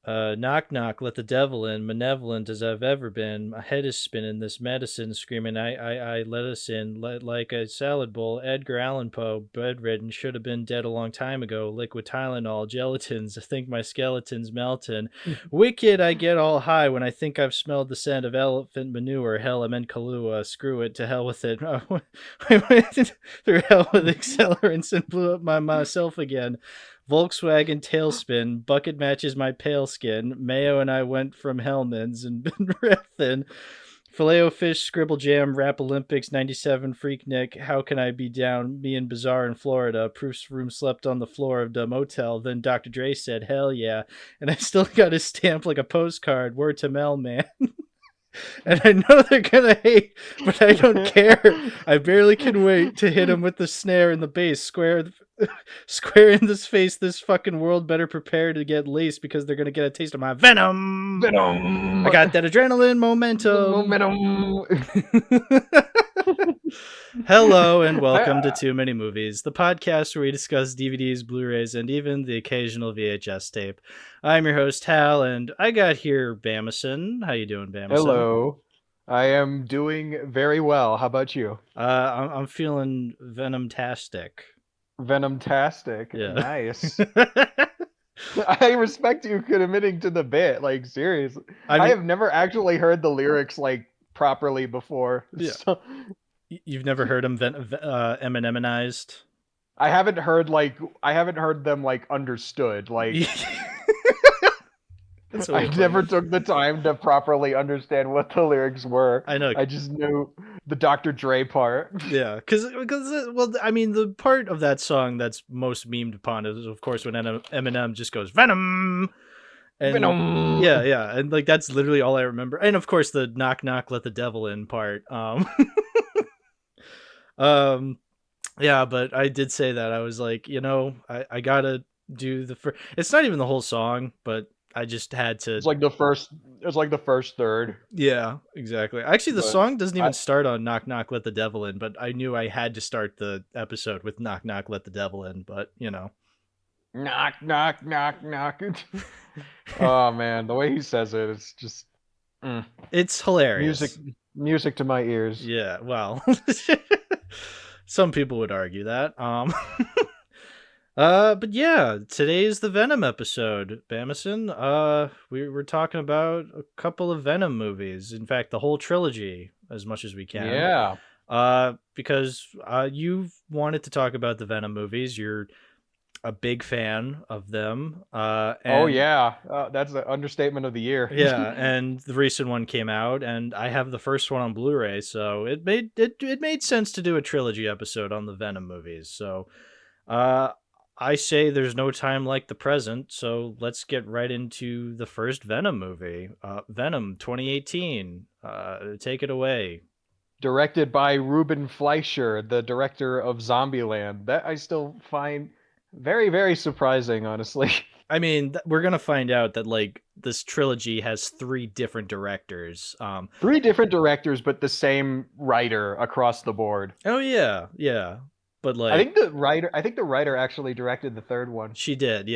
Knock, knock, let the devil in, malevolent as I've ever been. My head is spinning, this medicine screaming, I let us in, like a salad bowl. Edgar Allan Poe, bedridden, should have been dead a long time ago. Liquid Tylenol, gelatins, I think my skeleton's melting. Wicked, I get all high when I think I've smelled the scent of elephant manure. Hell, I meant Kahlua, screw it, to hell with it. I went through hell with accelerants and blew up myself again. Volkswagen tailspin, bucket matches my pale skin. Mayo and I went from Hellman's and been thin. Filet-O-Fish, Scribble Jam, Rap Olympics, 97, Freak Nick, How Can I Be Down, Me and Bizarre in Florida, Proof's room slept on the floor of the motel, then Dr. Dre said, hell yeah, and I still got his stamp like a postcard, word to Mel, man. And I know they're gonna hate, but I don't care. I barely can wait to hit him with the snare and the bass. Square in this face. This fucking world better prepare to get laced because they're gonna get a taste of my venom. Venom. I got that adrenaline momentum. Hello and welcome to Too Many Movies, the podcast where we discuss DVDs, Blu-rays, and even the occasional VHS tape. I'm your host, Hal, and I got here Bamason. How you doing, Bamason? Hello. I am doing very well. How about you? I'm feeling Venom-tastic. Venom-tastic. Yeah. Nice. I respect you committing to the bit. Like, seriously. I have never actually heard the lyrics, like, properly before. Yeah. So... You've never heard them Eminemanized? I haven't heard them, like, understood. Like... I never took the time to properly understand what the lyrics were. I know. I just knew the Dr. Dre part. Yeah, because well, I mean, the part of that song that's most memed upon is, of course, when Eminem just goes Venom. And Venom. Yeah, and like that's literally all I remember. And of course, the knock knock, let the devil in part. Yeah, but I did say that I was like, I gotta do the first. It's not even the whole song, but I just had to. It's like the first third. Yeah, exactly. Actually, the song doesn't even start on Knock Knock Let the Devil In, but I knew I had to start the episode with Knock Knock Let the Devil In, but Knock knock knock knock. Oh man, the way he says it, it's just it's hilarious. Music to my ears. Yeah, well. Some people would argue that. But yeah, today's the Venom episode, Bamason. We were talking about a couple of Venom movies. In fact, the whole trilogy, as much as we can. Yeah. Because you've wanted to talk about the Venom movies. You're a big fan of them. Oh yeah, that's the understatement of the year. Yeah, and the recent one came out, and I have the first one on Blu-ray, so it made sense to do a trilogy episode on the Venom movies. So, I say there's no time like the present, so let's get right into the first Venom movie. Venom 2018. Take it away. Directed by Ruben Fleischer, the director of Zombieland. That I still find very, very surprising, honestly. I mean, we're going to find out that, like, this trilogy has 3 different directors. 3 different directors, but the same writer across the board. Oh, yeah. Yeah. But like, I think the writer actually directed the third one. She did,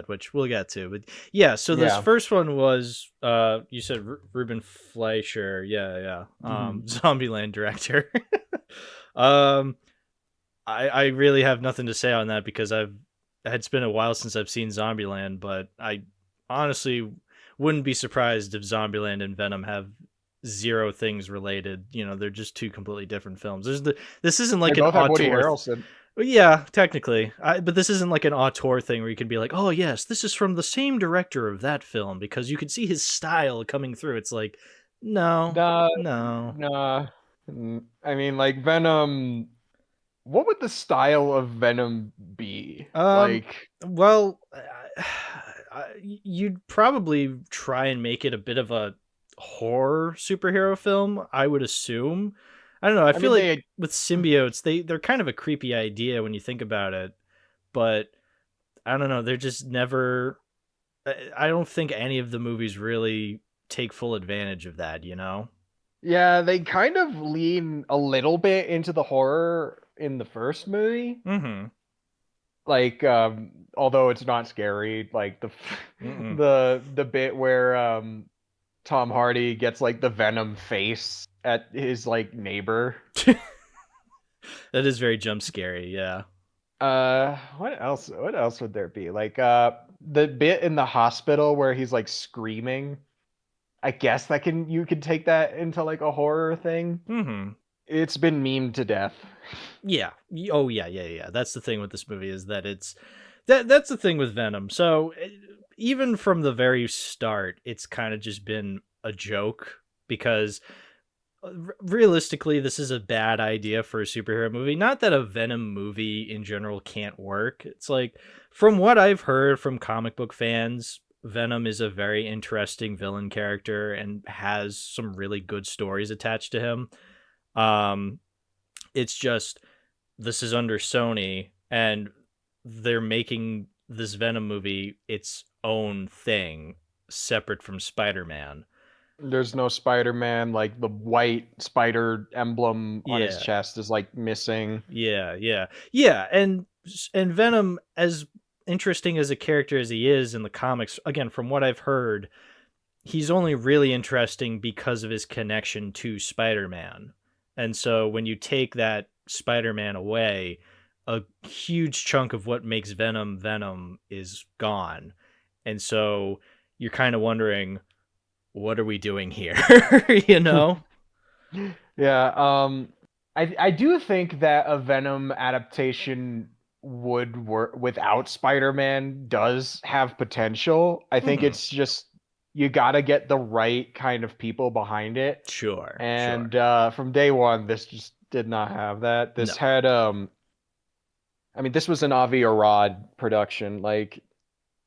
which we'll get to. But yeah, so this first one was you said Ruben Fleischer, yeah. Zombieland director. I really have nothing to say on that because it's been a while since I've seen Zombieland, but I honestly wouldn't be surprised if Zombieland and Venom have 0 things related. They're just 2 completely different films. This isn't like an auteur. Yeah, technically, but this isn't like an auteur thing where you can be like, oh yes, this is from the same director of that film, because you can see his style coming through. It's like, no. I mean, like, Venom. What would the style of Venom be? Well, you'd probably try and make it a bit of a horror superhero film, I would assume. I don't know. I feel like with symbiotes, they're kind of a creepy idea when you think about it, but I don't know. They're just never. I don't think any of the movies really take full advantage of that. Yeah, they kind of lean a little bit into the horror in the first movie. Mm-hmm. Like, although it's not scary, like Mm-mm. the bit where Tom Hardy gets like the Venom face at his like neighbor. That is very jump scary. Yeah. What else? What else would there be? Like, the bit in the hospital where he's like screaming. I guess that can you could take that into like a horror thing. Hmm. It's been memed to death. Yeah. Oh yeah, yeah, yeah. That's the thing with this movie is that that's the thing with Venom. So even from the very start, it's kind of just been a joke because realistically, this is a bad idea for a superhero movie. Not that a Venom movie in general can't work. It's like, from what I've heard from comic book fans, Venom is a very interesting villain character and has some really good stories attached to him. Um, it's just this is under Sony and they're making this Venom movie its own thing, separate from Spider-Man. There's no Spider-Man, like the white spider emblem on his Yeah. chest is like missing. Yeah, yeah, yeah, and Venom, as interesting as a character as he is in the comics, again, from what I've heard, he's only really interesting because of his connection to Spider-Man. And so when you take that Spider-Man away, a huge chunk of what makes Venom Venom is gone. And so you're kind of wondering, what are we doing here? You know? Yeah, I do think that a Venom adaptation would work without Spider-Man does have potential. I think Hmm. it's just you got to get the right kind of people behind it. Sure, sure. And from day one, this just did not have that. No. This had I mean, this was an Avi Arad production. Like,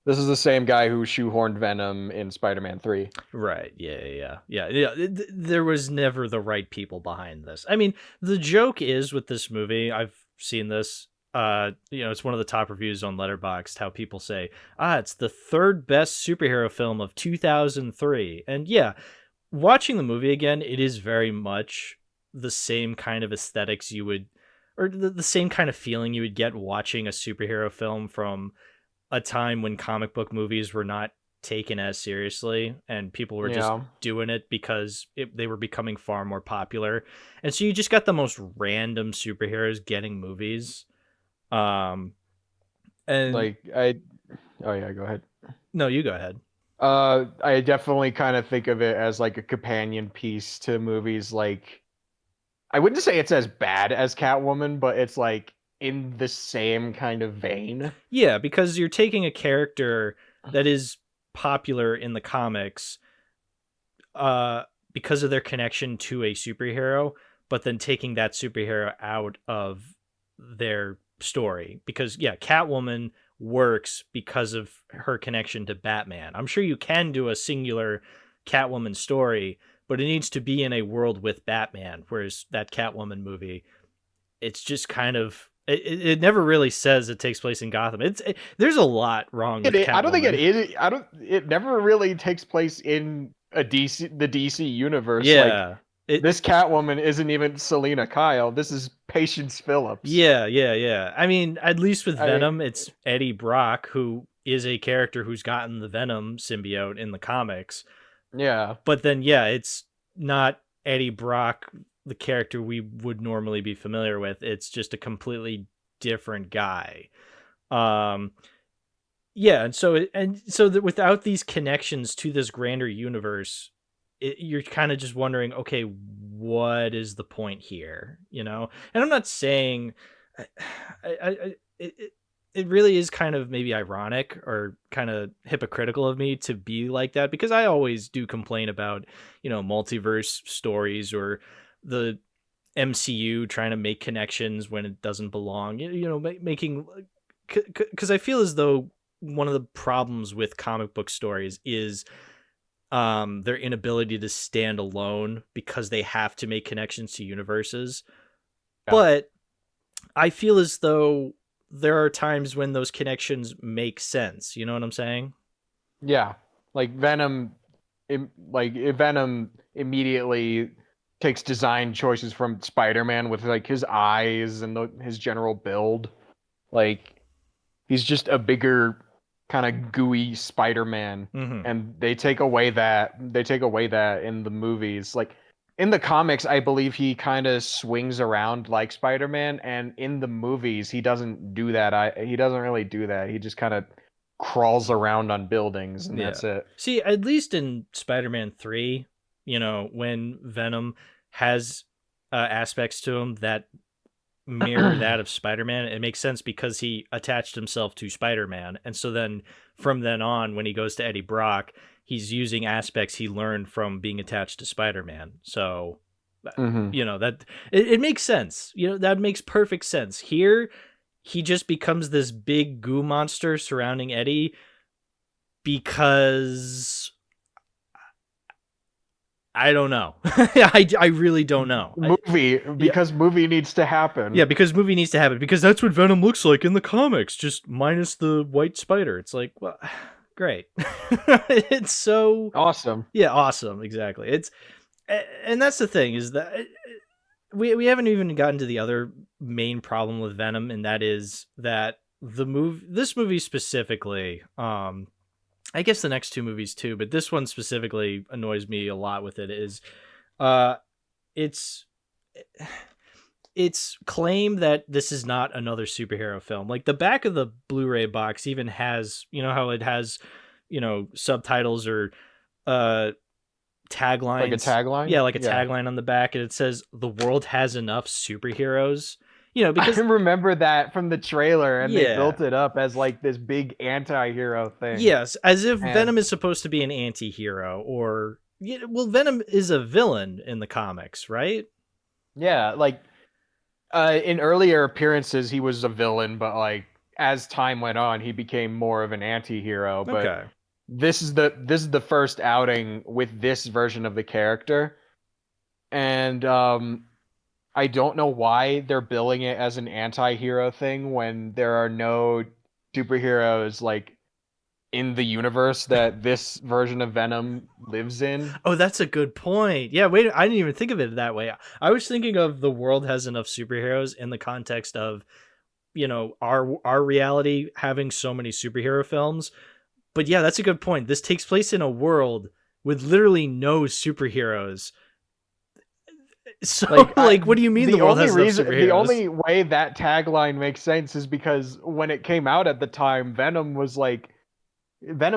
this is the same guy who shoehorned Venom in Spider-Man 3. Right. Yeah. Yeah. Yeah. Yeah. There was never the right people behind this. I mean, the joke is with this movie. I've seen this. It's one of the top reviews on Letterboxd. How people say, it's the third best superhero film of 2003. And yeah, watching the movie again, it is very much the same kind of aesthetics you would, or the same kind of feeling you would get watching a superhero film from a time when comic book movies were not taken as seriously and people were just Yeah. doing it because they were becoming far more popular. And so you just got the most random superheroes getting movies. Um, and Like, I Oh yeah, go ahead. no, you go ahead. I definitely kind of think of it as like a companion piece to movies like I wouldn't say it's as bad as Catwoman, but it's like in the same kind of vein. Yeah, because you're taking a character that is popular in the comics uh because of their connection to a superhero, but then taking that superhero out of their story because yeah, Catwoman works because of her connection to Batman. I'm sure you can do a singular Catwoman story, but it needs to be in a world with Batman, whereas that Catwoman movie, it's just kind of it never really says it takes place in Gotham. There's a lot wrong with I don't think it Catwoman. is. I don't. It never really takes place in the DC universe. Like, Yeah. It this Catwoman isn't even Selena Kyle. This is Patience Phillips. Yeah, yeah, yeah. I mean, at least with I mean, Venom, it's Eddie Brock, who is a character who's gotten the Venom symbiote in the comics. yeah, But then, yeah, it's not Eddie Brock, the character we would normally be familiar with. It's just a completely different guy. Um, yeah, and so that without these connections to this grander universe, you're kind of just wondering, okay, what is the point here? And I'm not saying, it really is kind of maybe ironic or kind of hypocritical of me to be like that because I always do complain about multiverse stories or the MCU trying to make connections when it doesn't belong. Making because I feel as though one of the problems with comic book stories is their inability to stand alone because they have to make connections to universes. yeah, But I feel as though there are times when those connections make sense. You know what I'm saying? yeah. Like Venom immediately takes design choices from Spider-Man with like his eyes and his general build. Like, He's just a bigger kind of gooey Spider-Man, Mm-hmm. and they take away that in the movies. Like in the comics, I believe he kind of swings around like Spider-Man, and in the movies, he doesn't do that. He doesn't really do that. He just kind of crawls around on buildings, and Yeah. that's it. See, at least in Spider-Man 3, when Venom has aspects to him that mirror that of Spider-Man, it makes sense because he attached himself to Spider-Man. And so then from then on, when he goes to Eddie Brock, he's using aspects he learned from being attached to Spider-Man. So, Hmm. that it makes sense. That makes perfect sense. Here, he just becomes this big goo monster surrounding Eddie because I don't know. I really don't know. Yeah, Movie needs to happen. yeah, because movie needs to happen because that's what Venom looks like in the comics, just minus the white spider. It's like, well, great. It's so Awesome. yeah, awesome. Exactly. And that's the thing is that we haven't even gotten to the other main problem with Venom, and that is that this movie specifically, I guess the next two movies too, but this one specifically annoys me a lot with it is uh it's it's claim that this is not another superhero film. Like the back of the Blu-ray box even has, how it has, subtitles or uh Like a taglines. tagline? Yeah, like a Yeah. tagline on the back, and it says the world has enough superheroes. I Because remember that from the trailer, and they yeah. built it up as like this big anti-hero thing. Yes, as if And Venom is supposed to be an anti-hero or well, Venom is a villain in the comics, right? yeah, like in earlier appearances he was a villain, but like as time went on, he became more of an anti-hero. But Okay. this is the first outing with this version of the character. And I don't know why they're billing it as an anti-hero thing when there are no superheroes like in the universe that this version of Venom lives in. Oh, that's a good point. Yeah, wait, I didn't even think of it that way. I was thinking of the world has enough superheroes in the context of, our reality having so many superhero films. But yeah, that's a good point. This takes place in a world with literally no superheroes. So, Like like, what do you mean the world has enough the superheroes? only way that tagline makes sense is because when it came out at the time, Venom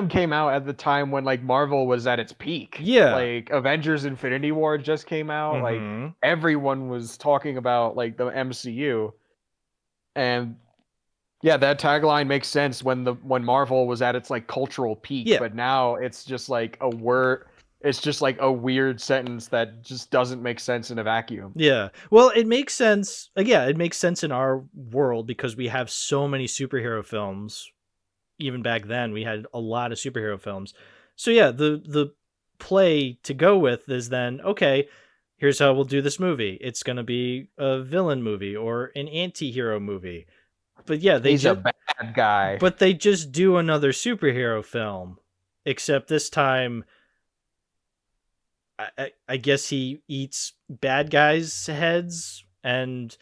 came out at the time when like Marvel was at its peak. Yeah. Like Avengers Infinity War just came out. Like Mm-hmm. everyone was talking about like the MCU. And yeah, that tagline makes sense when Marvel was at its like cultural peak, Yeah. but now it's just like a weird sentence that just doesn't make sense in a vacuum. Yeah. Well, it makes sense. Yeah, it makes sense in our world because we have so many superhero films. Even back then, we had a lot of superhero films. So yeah, the play to go with is then okay. Here's how we'll do this movie. It's gonna be a villain movie or an anti-hero movie. But yeah, He's a bad guy. they just do another superhero film, except this time I guess he eats bad guys' heads, and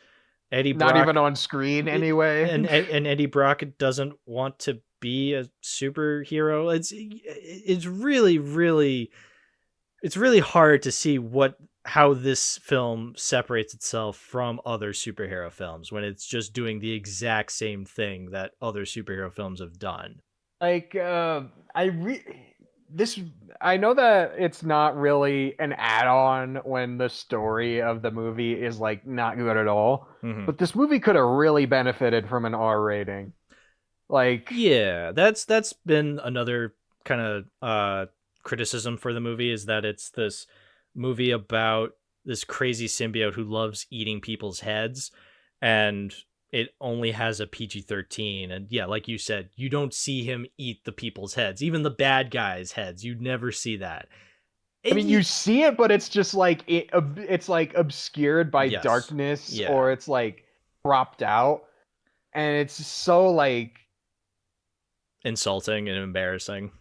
Eddie Not Brock even on screen anyway. and Eddie Brock doesn't want to be a superhero. It's really hard to see how this film separates itself from other superhero films when it's just doing the exact same thing that other superhero films have done. Like I re this I know that it's not really an add-on when the story of the movie is like not good at all, Hmm. but this movie could have really benefited from an R rating. Like Yeah, that's been another kind of criticism for the movie is that it's this movie about this crazy symbiote who loves eating people's heads, and it only has a PG-13. And yeah, like you said, you don't see him eat the people's heads, even the bad guys' heads. You never see that. I And mean, you see it, but it's just like it's like obscured by yes, darkness, yeah, or it's like cropped out, and it's so like insulting and embarrassing.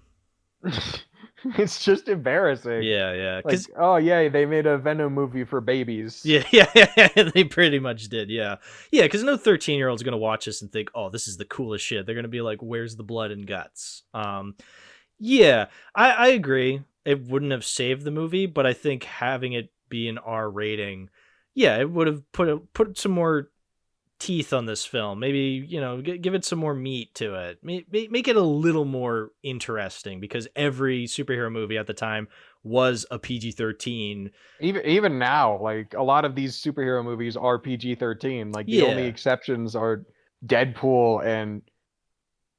It's just embarrassing. Yeah, yeah, Like, because oh yeah, they made a Venom movie for babies. yeah, yeah, yeah, they pretty much did. Yeah, yeah, because no 13-year-old's gonna watch this and think, "Oh, this is the coolest shit." They're gonna be like, "Where's the blood and guts?" Yeah, I agree. It wouldn't have saved the movie, but I think having it be an R rating, yeah, it would have put some more teeth on this film. Maybe, give it some more meat to it. Make it a little more interesting because every superhero movie at the time was a PG-13. Even now, like a lot of these superhero movies are PG-13. Like the only Yeah. exceptions are Deadpool and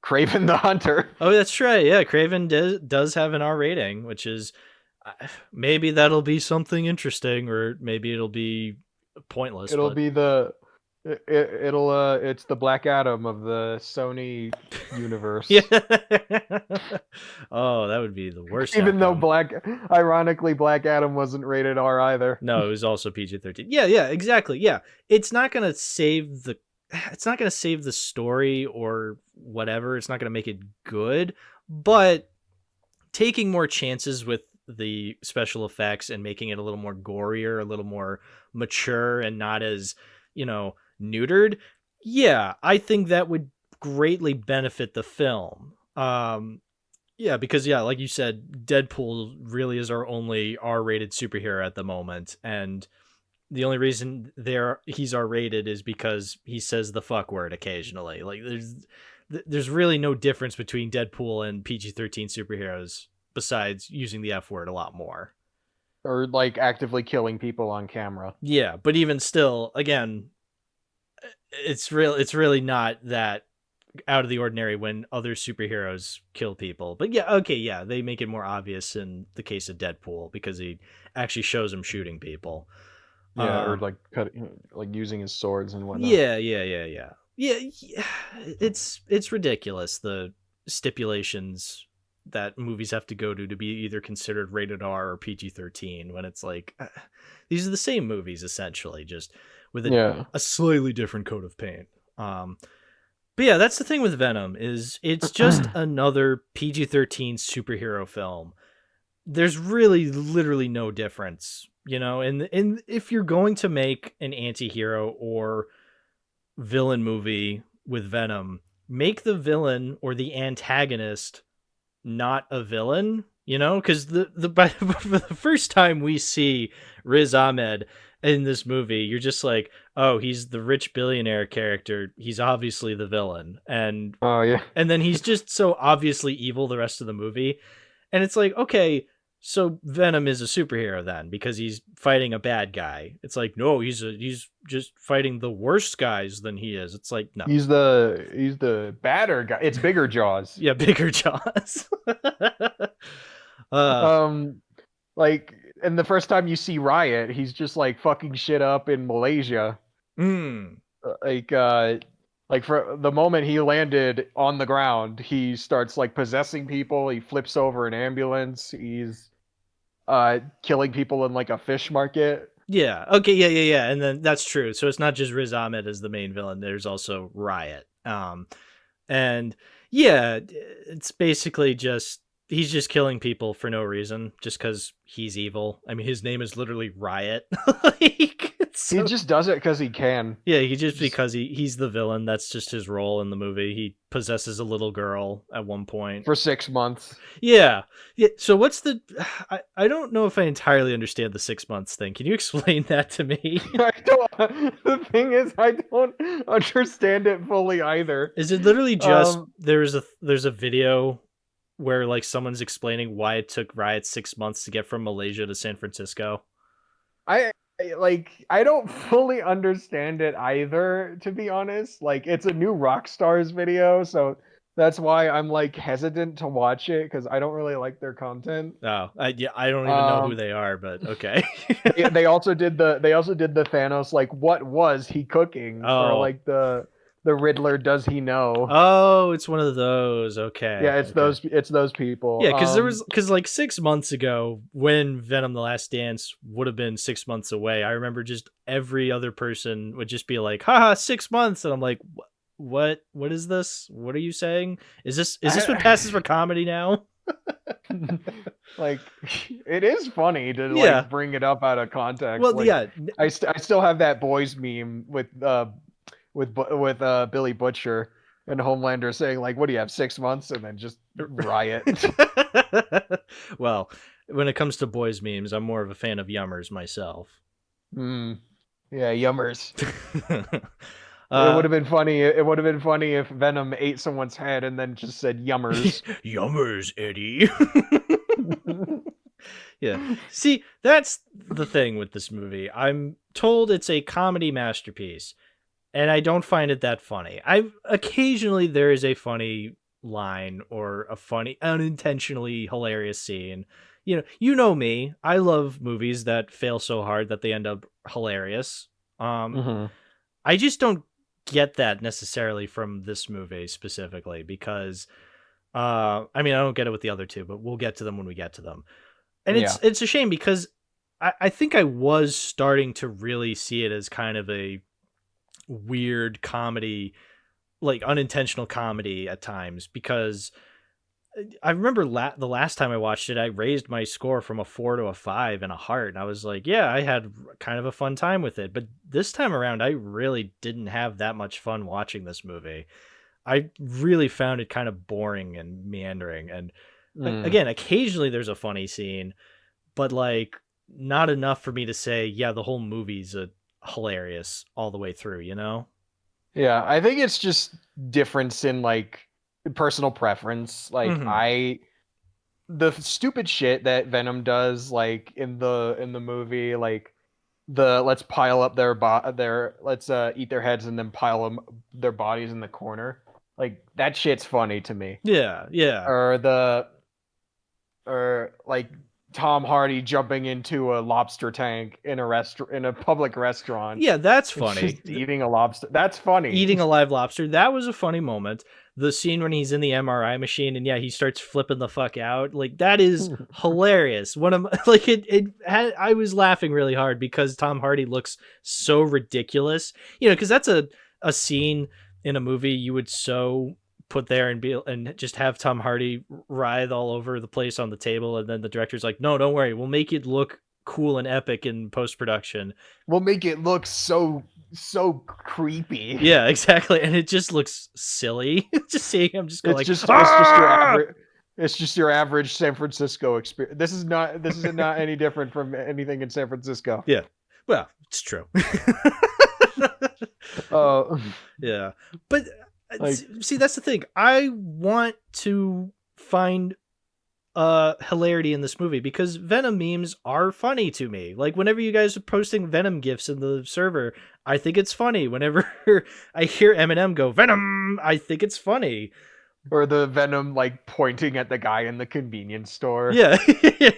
Kraven the Hunter. Oh, that's right. Yeah, Craven does have an R rating, which is maybe that'll be something interesting, or maybe it'll be pointless. It'll But be the it'll it's the Black Adam of the Sony yeah, universe. oh, that would be the worst Even though outcome. ironically, Black Adam wasn't rated R either. No, it was also PG-13. Yeah, yeah, exactly. Yeah, it's not gonna save the it's not gonna save the story or whatever. It's not gonna make it good, but taking more chances with the special effects and making it a little more gorier, a little more mature, and not as, neutered. Yeah, I think that would greatly benefit the film. Yeah, because yeah, like you said, Deadpool really is our only R-rated superhero at the moment, and the only reason he's R-rated is because he says the fuck word occasionally. Like there's really no difference between Deadpool and PG-13 superheroes besides using the F word a lot more. Or like actively killing people on camera. Yeah, but even still, again, it's really not that out of the ordinary when other superheroes kill people. But yeah, okay, yeah, they make it more obvious in the case of Deadpool because he actually shows him shooting people. Yeah, or like like using his swords and whatnot. Yeah, yeah, yeah, yeah. Yeah, it's ridiculous the stipulations that movies have to go to be either considered rated R or PG-13 when it's like these are the same movies essentially, just with Yeah. a slightly different coat of paint. But yeah, that's the thing with Venom is it's just another PG-13 superhero film. There's really literally no difference, and if you're going to make an anti-hero or villain movie with Venom, make the villain or the antagonist not a villain, because for the first time we see Riz Ahmed in this movie, you're just like, oh, he's the rich billionaire character. He's obviously the villain, and Oh yeah. then he's just so obviously evil the rest of the movie, and it's like, okay, so Venom is a superhero then because he's fighting a bad guy. It's like, no, he's just fighting the worst guys than he is. It's like, no. He's the badder guy. It's Bigger Jaws. Yeah, bigger jaws. uh Um like and the first time you see Riot, he's just like fucking shit up in Malaysia. mm, Like like for the moment he landed on the ground, he starts like possessing people, he flips over an ambulance, he's killing people in like a fish market. yeah, okay, yeah, yeah, yeah, and then that's true. So it's not just Riz Ahmed as the main villain. There's also Riot. And yeah, it's basically just he's just killing people for no reason, just because he's evil. I mean, his name is literally Riot. Like, He just does it because he can. yeah, because he's the villain. That's just his role in the movie. He possesses a little girl at one point For 6 months. Yeah, yeah. So what's the? I don't know if I entirely understand the 6 months thing. Can you explain that to me? I don't. The thing is, I don't understand it fully either. Is it literally just Um, there's a video where like someone's explaining why it took Riot 6 months to get from Malaysia to San Francisco? I don't fully understand it either, to be honest. Like, it's a new Rockstars video, so that's why I'm like hesitant to watch it because I don't really like their content. Oh, yeah, I don't even know who Um, they are, but okay. they also did the Thanos like what was he cooking or Oh, like the Riddler does he know? oh, it's one of those. Okay, Yeah, it's okay. those people. Yeah, because like 6 months ago, when Venom: The Last Dance would have been 6 months away, I remember just every other person would just be like, "Haha, 6 months," and I'm like, "What? What is this? What are you saying? Is this what passes for comedy now?" Like, it is funny to Yeah. like bring it up out of context. Well, Like, yeah. I still have that boys meme with Billy Butcher and Homelander saying like, "What do you have, 6 months?" and then just riot. Well, when it comes to boys memes, I'm more of a fan of Yummers myself. Yeah, yummers. It would uh, have been funny. It would have been funny if Venom ate someone's head and then just said yummers. Yummers, Eddie. Yeah. See, that's the thing with this movie. I'm told it's a comedy masterpiece, and I don't find it that funny. I occasionally there is a funny line or a funny unintentionally hilarious scene. You know me. I love movies that fail so hard that they end up hilarious. Mhm. I just don't get that necessarily from this movie specifically because I mean I don't get it with the other two, but we'll get to them when we get to them. And Yeah. it's a shame because I think I was starting to really see it as kind of a weird comedy, like unintentional comedy at times, because I remember the last time I watched it, I raised my score from a 4 to a 5 and a heart. And I was like, yeah, I had kind of a fun time with it. But this time around, I really didn't have that much fun watching this movie. I really found it kind of boring and meandering. And Mm. again, occasionally there's a funny scene, but like not enough for me to say, yeah, the whole movie's hilarious all the way through, you know? Yeah, I think it's just difference in like personal preference. Like Hmm. the stupid shit that Venom does, like in the movie, like the let's pile up their let's eat their heads and then pile them their bodies in the corner. Like that shit's funny to me. Yeah, yeah. Or or like Tom Hardy jumping into a lobster tank in a public restaurant Yeah, that's and funny. just eating a lobster. That's funny. Eating a live lobster, that was a funny moment. The scene when he's in the MRI machine and yeah, he starts flipping the fuck out, like that is hilarious. One of like I was laughing really hard because Tom Hardy looks so ridiculous, because that's a scene in a movie you would so put there and just have Tom Hardy writhe all over the place on the table, and then the director's like, no, don't worry, we'll make it look cool and epic in post-production. We'll make it look so creepy. Yeah, exactly. And it just looks silly. Just seeing him just go like, It's just "Ah!" your average San Francisco experience. This is not any different from anything in San Francisco. Yeah. Well, it's true. Uh, Yeah. But like see, that's the thing. I want to find hilarity in this movie because Venom memes are funny to me. Like whenever you guys are posting Venom gifs in the server, I think it's funny. Whenever I hear Eminem go Venom, I think it's funny. or the Venom like pointing at the guy in the convenience store. Yeah.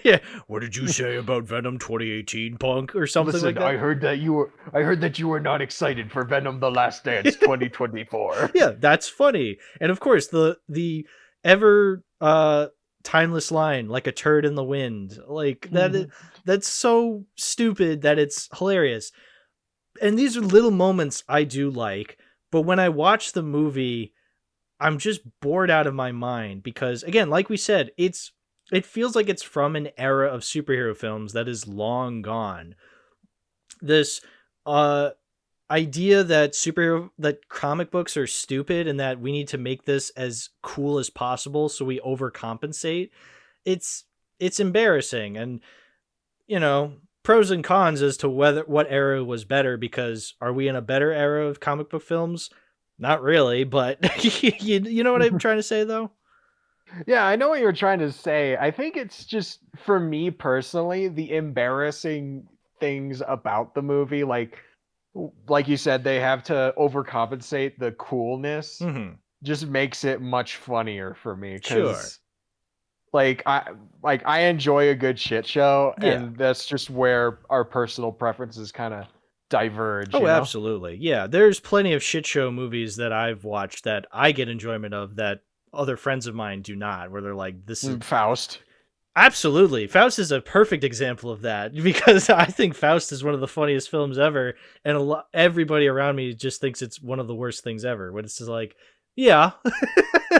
Yeah. What did you say about Venom 2018, punk, or something Listen, like that? I heard that you were not excited for Venom The Last Dance 2024. Yeah, that's funny. And of course, the ever timeless line, like a turd in the wind, like that's so stupid that it's hilarious. And these are little moments I do like, but when I watch the movie, I'm just bored out of my mind because again, like we said, it feels like it's from an era of superhero films that is long gone. This idea that comic books are stupid and that we need to make this as cool as possible so we overcompensate, it's embarrassing. And pros and cons as to what era was better, because are we in a better era of comic book films? Not really, but you know what I'm trying to say though. Yeah, I know what you're trying to say. I think it's just for me personally, the embarrassing things about the movie, like you said, they have to overcompensate the coolness, Mm-hmm. just makes it much funnier for me Sure. because I enjoy a good shit show, Yeah. and that's just where our personal preferences kind of diverge, Oh, you know? absolutely. Yeah, there's plenty of shit show movies that I've watched that I get enjoyment of that other friends of mine do not, where they're like, this is Faust. absolutely. Faust is a perfect example of that because I think Faust is one of the funniest films ever, and everybody around me just thinks it's one of the worst things ever. When it's just like, Yeah.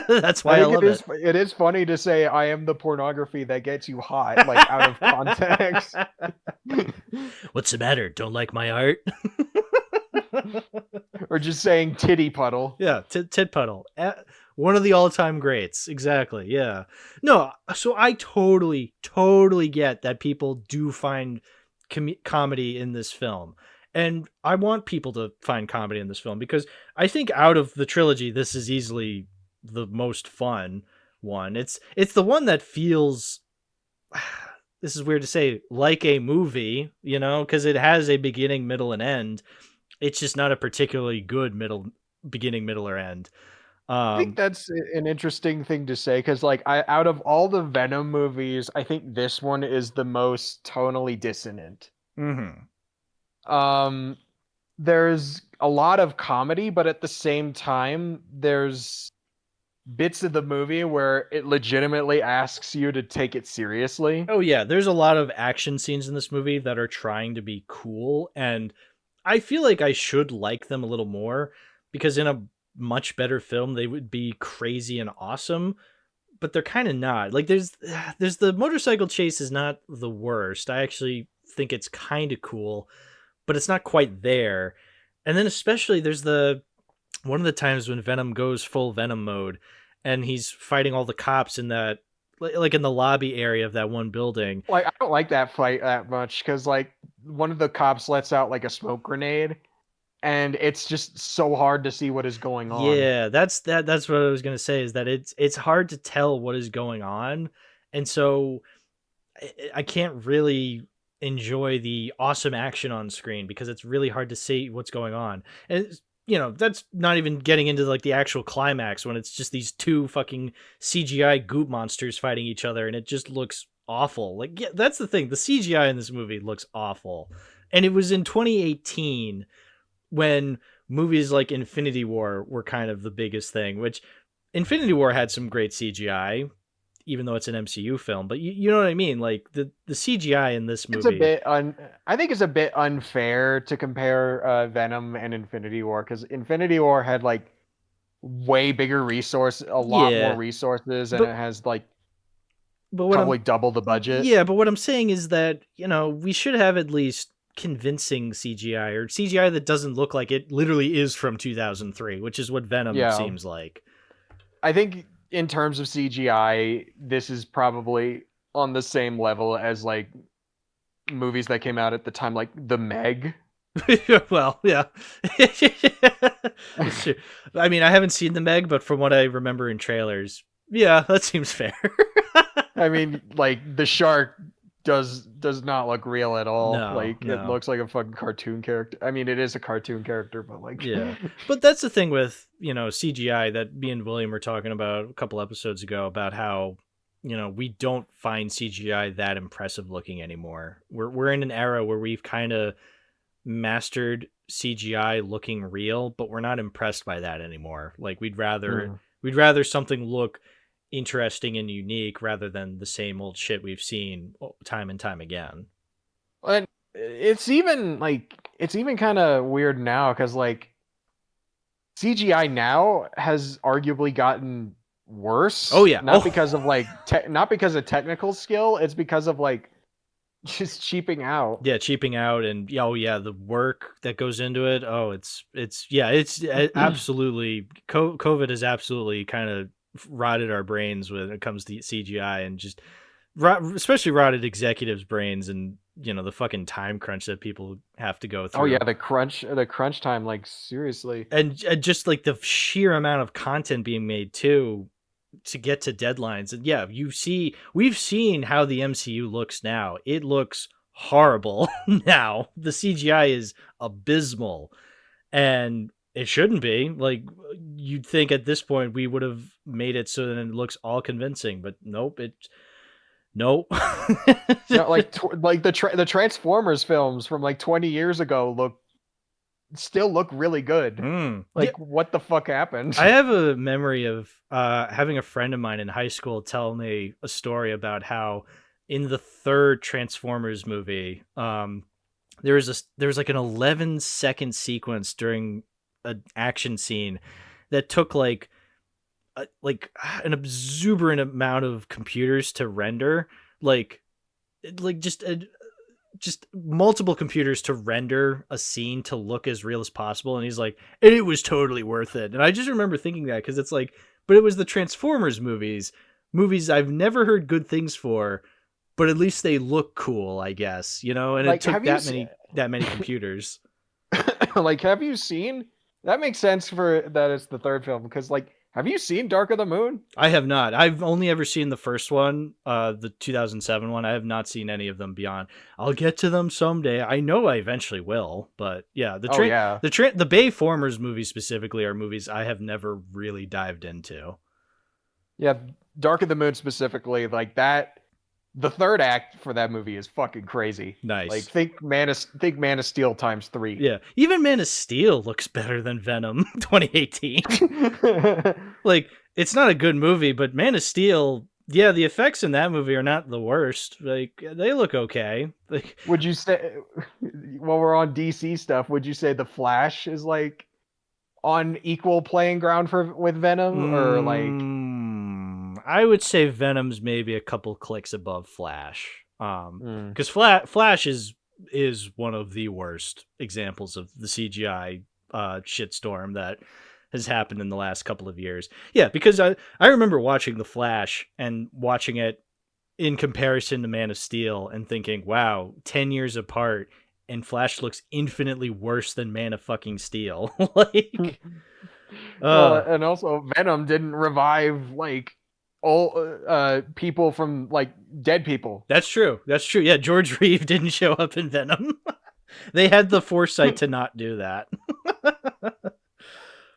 That's why I think love it. it is funny to say I am the pornography that gets you hot, like out of context. What's the matter? Don't like my art? Or just saying titty puddle. Yeah, Tit Puddle. One of the all-time greats. Exactly. Yeah. No, so I totally get that people do find comedy in this film. And I want people to find comedy in this film because I think out of the trilogy, this is easily the most fun one. It's the one that feels, this is weird to say, like a movie, you know, because it has a beginning, middle, and end. It's just not a particularly good beginning, middle, or end. I think that's an interesting thing to say because, like, out of all the Venom movies, I think this one is the most tonally dissonant. Mm-hmm. Um, there's a lot of comedy, but at the same time, there's bits of the movie where it legitimately asks you to take it seriously. Oh yeah, there's a lot of action scenes in this movie that are trying to be cool, and I feel like I should like them a little more because in a much better film they would be crazy and awesome, but they're kind of not. Like there's the motorcycle chase is not the worst. I actually think it's kind of cool, but it's not quite there. And then especially there's the one of the times when Venom goes full Venom mode and he's fighting all the cops in that like in the lobby area of that one building. Like, I don't like that fight that much because, like, one of the cops lets out like a smoke grenade, and it's just so hard to see what is going on. Yeah, that's what I was going to say is that it's hard to tell what is going on. And so I can't really enjoy the awesome action on screen because it's really hard to see what's going on. And you know, that's not even getting into like the actual climax when it's just these two fucking CGI goop monsters fighting each other and it just looks awful. Like yeah, that's the thing. The CGI in this movie looks awful. And it was in 2018 when movies like Infinity War were kind of the biggest thing, which Infinity War had some great CGI, even though it's an MCU film. But you know what I mean? Like the CGI in this It's a movie. bit I think it's a bit unfair to compare Venom and Infinity War because Infinity War had like way bigger a lot more Yeah. resources, and But it has like but what I'm probably double the budget. yeah, but what I'm saying is that, you know, we should have at least convincing CGI or CGI that doesn't look like it literally is from 2003, which is what Venom Yeah, seems like. I think in terms of CGI, this is probably on the same level as like movies that came out at the time, like The Meg. Well, yeah. It's true. I mean, I haven't seen the Meg, but from what I remember in trailers, yeah, that seems fair. I mean, like the shark does not look real at all. No, Like, it no. looks like a fucking cartoon character. I mean, it is a cartoon character, but like, Yeah. But that's the thing with, you know, CGI that me and William were talking about a couple episodes ago about how, you know, we don't find CGI that impressive looking anymore. We're in an era where we've kind of mastered CGI looking real, but we're not impressed by that anymore. Like mm. we'd rather something look interesting and unique rather than the same old shit we've seen time and time again. And it's even kind of weird now because like CGI now has arguably gotten Oh worse, yeah. not Oh because of like not because of technical skill, it's because of like just cheaping out. yeah, cheaping out and yeah, oh yeah, the work that goes into it. Oh, it's yeah, it's absolutely COVID has absolutely kind of rotted our brains when it comes to CGI and just especially rotted executives' brains and you know the fucking time crunch that people have to go Oh yeah, through. the crunch time, like seriously. And just like the sheer amount of content being made too to get to deadlines. And yeah, we've seen how the MCU looks now. It looks horrible now. The CGI is abysmal and it shouldn't be. Like you'd think at this point we would have made it so that it looks all convincing, but nope, nope. No, like like the Transformers films from like 20 years ago still look really good. Yeah, Like, what the fuck happened? I have a memory of having a friend of mine in high school tell me a story about how in the third Transformers movie, there was like an 11-second sequence during an action scene that took like an exuberant amount of computers to render, like just multiple computers to render a scene to look as real as possible. And he's like, and it was totally worth it. And I just remember thinking that, because it's like, but it was the Transformers movies I've never heard good things for, but at least they look cool, I guess, you know. And Like, it took have you that many computers. like, have you seen? That makes sense for that it's the third film, because like, have you seen Dark of the Moon? I have not. I've only ever seen the first one, the 2007 one. I have not seen any of them beyond. I'll get to them someday. I know I eventually will, but yeah, the Bay Formers movies specifically are movies I have never really dived into. Yeah, Dark of the Moon specifically, like that. The third act for that movie is fucking crazy. Nice. Like, think Man of Steel times 3. Yeah, even Man of Steel looks better than Venom 2018. Like, it's not a good movie, but Man of Steel, yeah, the effects in that movie are not the worst. Like, they look okay. Like, would you say, while we're on DC stuff, would you say The Flash is like on equal playing ground with Venom, or like? I would say Venom's maybe a couple clicks above Flash. Because Flash is one of the worst examples of the CGI shitstorm that has happened in the last couple of years. Yeah, because I remember watching The Flash and watching it in comparison to Man of Steel and thinking, wow, 10 years apart, and Flash looks infinitely worse than Man of fucking Steel. Like, and also Venom didn't revive like all people from like dead people. That's true. Yeah, George Reeve didn't show up in Venom. They had the foresight to not do that.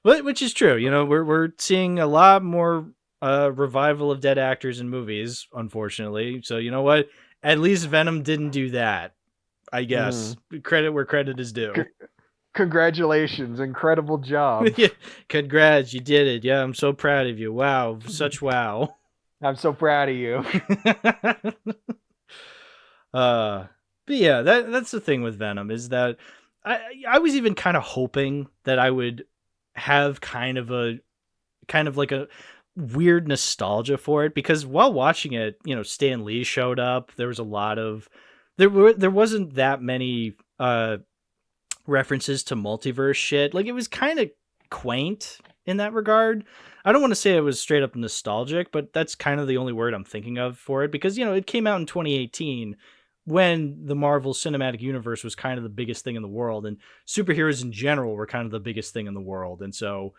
Which is true. You know, we're seeing a lot more revival of dead actors in movies, unfortunately. So you know what? At least Venom didn't do that. I guess credit where credit is due. Congratulations, incredible job. Yeah, congrats, you did it. Yeah, I'm so proud of you. Wow, such wow. I'm so proud of you. But yeah, that's the thing with Venom, is that I was even kind of hoping that I would have kind of like a weird nostalgia for it, because while watching it, you know, Stan Lee showed up. There was a lot of there wasn't that many references to multiverse shit. Like, it was kind of quaint in that regard. I don't want to say it was straight up nostalgic, but that's kind of the only word I'm thinking of for it, because, you know, it came out in 2018 when the Marvel Cinematic Universe was kind of the biggest thing in the world, and superheroes in general were kind of the biggest thing in the world. And so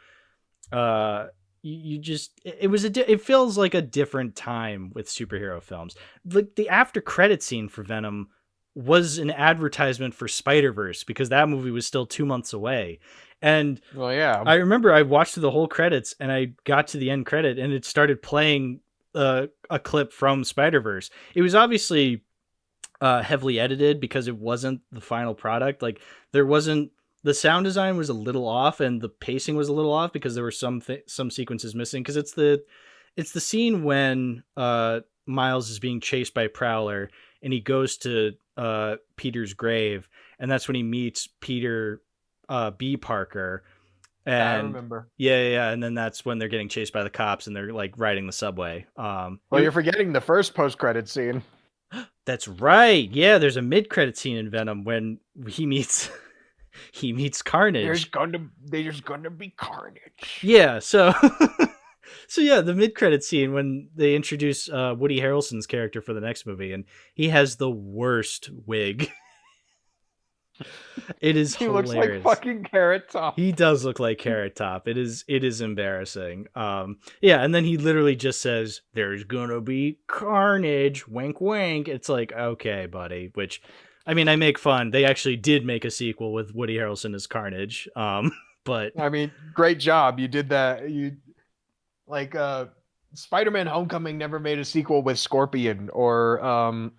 it feels like a different time with superhero films. Like, the after credit scene for Venom was an advertisement for Spider-Verse, because that movie was still 2 months away. And well, yeah, I remember I watched through the whole credits and I got to the end credit and it started playing a clip from Spider-Verse. It was obviously heavily edited because it wasn't the final product. Like, the sound design was a little off and the pacing was a little off because there were some sequences missing. Because it's the scene when Miles is being chased by Prowler and he goes to Peter's grave, and that's when he meets Peter B. Parker. And I remember. Yeah, and then that's when they're getting chased by the cops and they're like riding the subway. Well, you're forgetting the first post-credit scene. That's right. Yeah, there's a mid-credit scene in Venom when he meets Carnage. There's gonna be carnage. Yeah, so so yeah, the mid-credit scene when they introduce Woody Harrelson's character for the next movie, and he has the worst wig. It is hilarious. He looks like fucking Carrot Top. He does look like Carrot Top. It is embarrassing. Yeah, and then he literally just says, "There's gonna be carnage." Wink, wink. It's like, okay, buddy. Which, I mean, I make fun. They actually did make a sequel with Woody Harrelson as Carnage. But I mean, great job. You did that. You like Spider-Man: Homecoming never made a sequel with Scorpion, or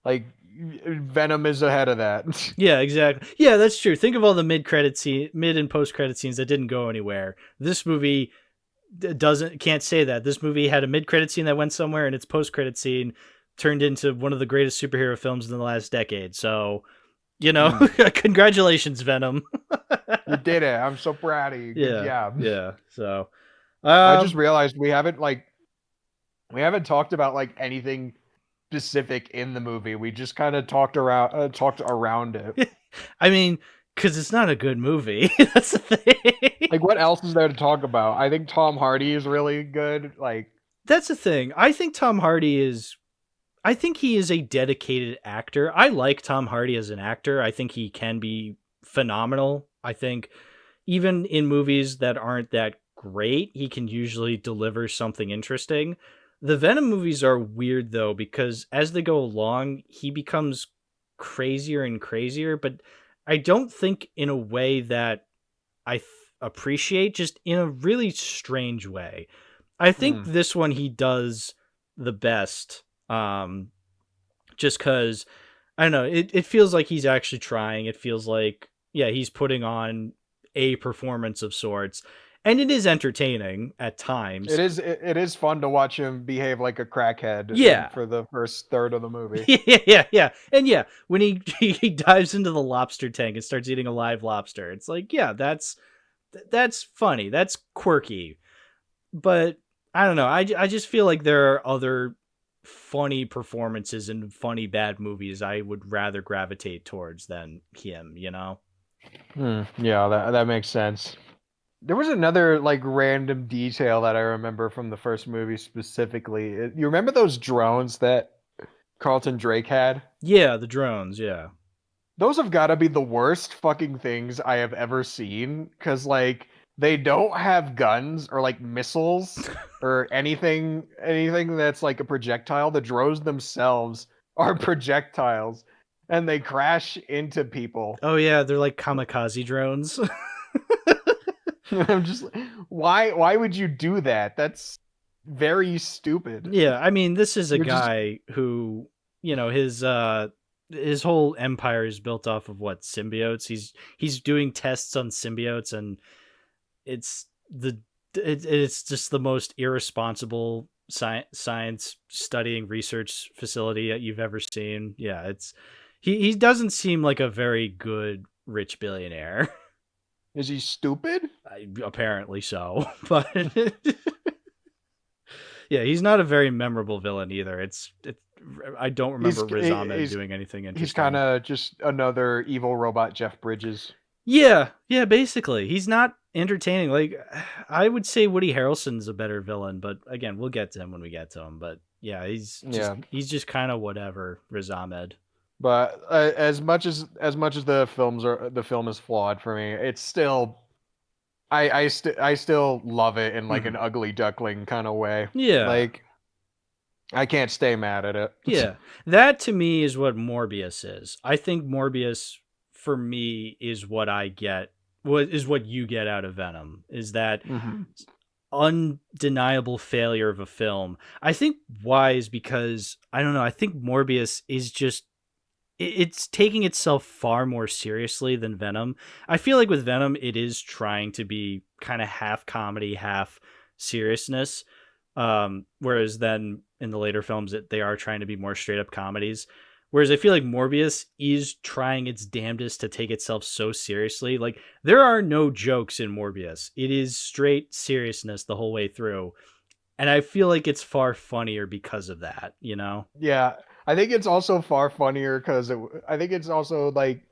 like Venom is ahead of that. Yeah, exactly. Yeah, that's true. Think of all the mid and post-credit scenes that didn't go anywhere. This movie can't say that. This movie had a mid-credit scene that went somewhere, and its post-credit scene turned into one of the greatest superhero films in the last decade. So, you know, congratulations, Venom. You did it. I'm so proud of you. Good job. Yeah. So, I just realized we haven't talked about like anything specific in the movie. We just kind of talked around it. I mean, because it's not a good movie. That's the thing. Like, what else is there to talk about? I think Tom Hardy is really good. Like, that's the thing. I think Tom Hardy is. I think he is a dedicated actor. I like Tom Hardy as an actor. I think he can be phenomenal. I think even in movies that aren't that great, he can usually deliver something interesting. The Venom movies are weird though, because as they go along, he becomes crazier and crazier, but I don't think in a way that I appreciate, just in a really strange way. I think this one he does the best. Just because I don't know, it feels like he's actually trying. It feels like, yeah, he's putting on a performance of sorts, and it is entertaining at times. It is fun to watch him behave like a crackhead. Yeah. For the first third of the movie. Yeah, and yeah, when he dives into the lobster tank and starts eating a live lobster, it's like, yeah, that's funny, that's quirky, but I don't know. I just feel like there are other funny performances in funny bad movies I would rather gravitate towards than him, you know? Yeah, that makes sense. There was another like random detail that I remember from the first movie specifically. You remember those drones that Carlton Drake had? Yeah, the drones, yeah. Those have got to be the worst fucking things I have ever seen, because like they don't have guns or like missiles or anything that's like a projectile. The drones themselves are projectiles, and they crash into people. Oh yeah, they're like kamikaze drones. I'm just, why would you do that? That's very stupid. Yeah, I mean, this is a guy who, you know, his whole empire is built off of what, symbiotes. He's doing tests on symbiotes, and it's just the most irresponsible science studying research facility that you've ever seen. Yeah, it's he doesn't seem like a very good rich billionaire. Is he stupid? Apparently so, but yeah, he's not a very memorable villain either. I don't remember Riz Ahmed doing anything interesting. He's kind of just another evil robot Jeff Bridges. Yeah, basically. He's not entertaining. Like, I would say Woody Harrelson's a better villain, but again, we'll get to him when we get to him. But yeah, he's just kind of whatever, Riz Ahmed. But as much as the film is flawed for me, it's still I still love it in like an ugly duckling kind of way. Yeah. Like, I can't stay mad at it. Yeah. That to me is what Morbius is. I think Morbius for me is what I get, what you get out of Venom, is that undeniable failure of a film. I think why is because, I don't know, I think Morbius is just, it's taking itself far more seriously than Venom. I feel like with Venom, it is trying to be kind of half comedy, half seriousness. Whereas then in the later films, they are trying to be more straight up comedies. Whereas I feel like Morbius is trying its damnedest to take itself so seriously. Like, there are no jokes in Morbius. It is straight seriousness the whole way through. And I feel like it's far funnier because of that, you know? Yeah. I think it's also far funnier because I think it's also like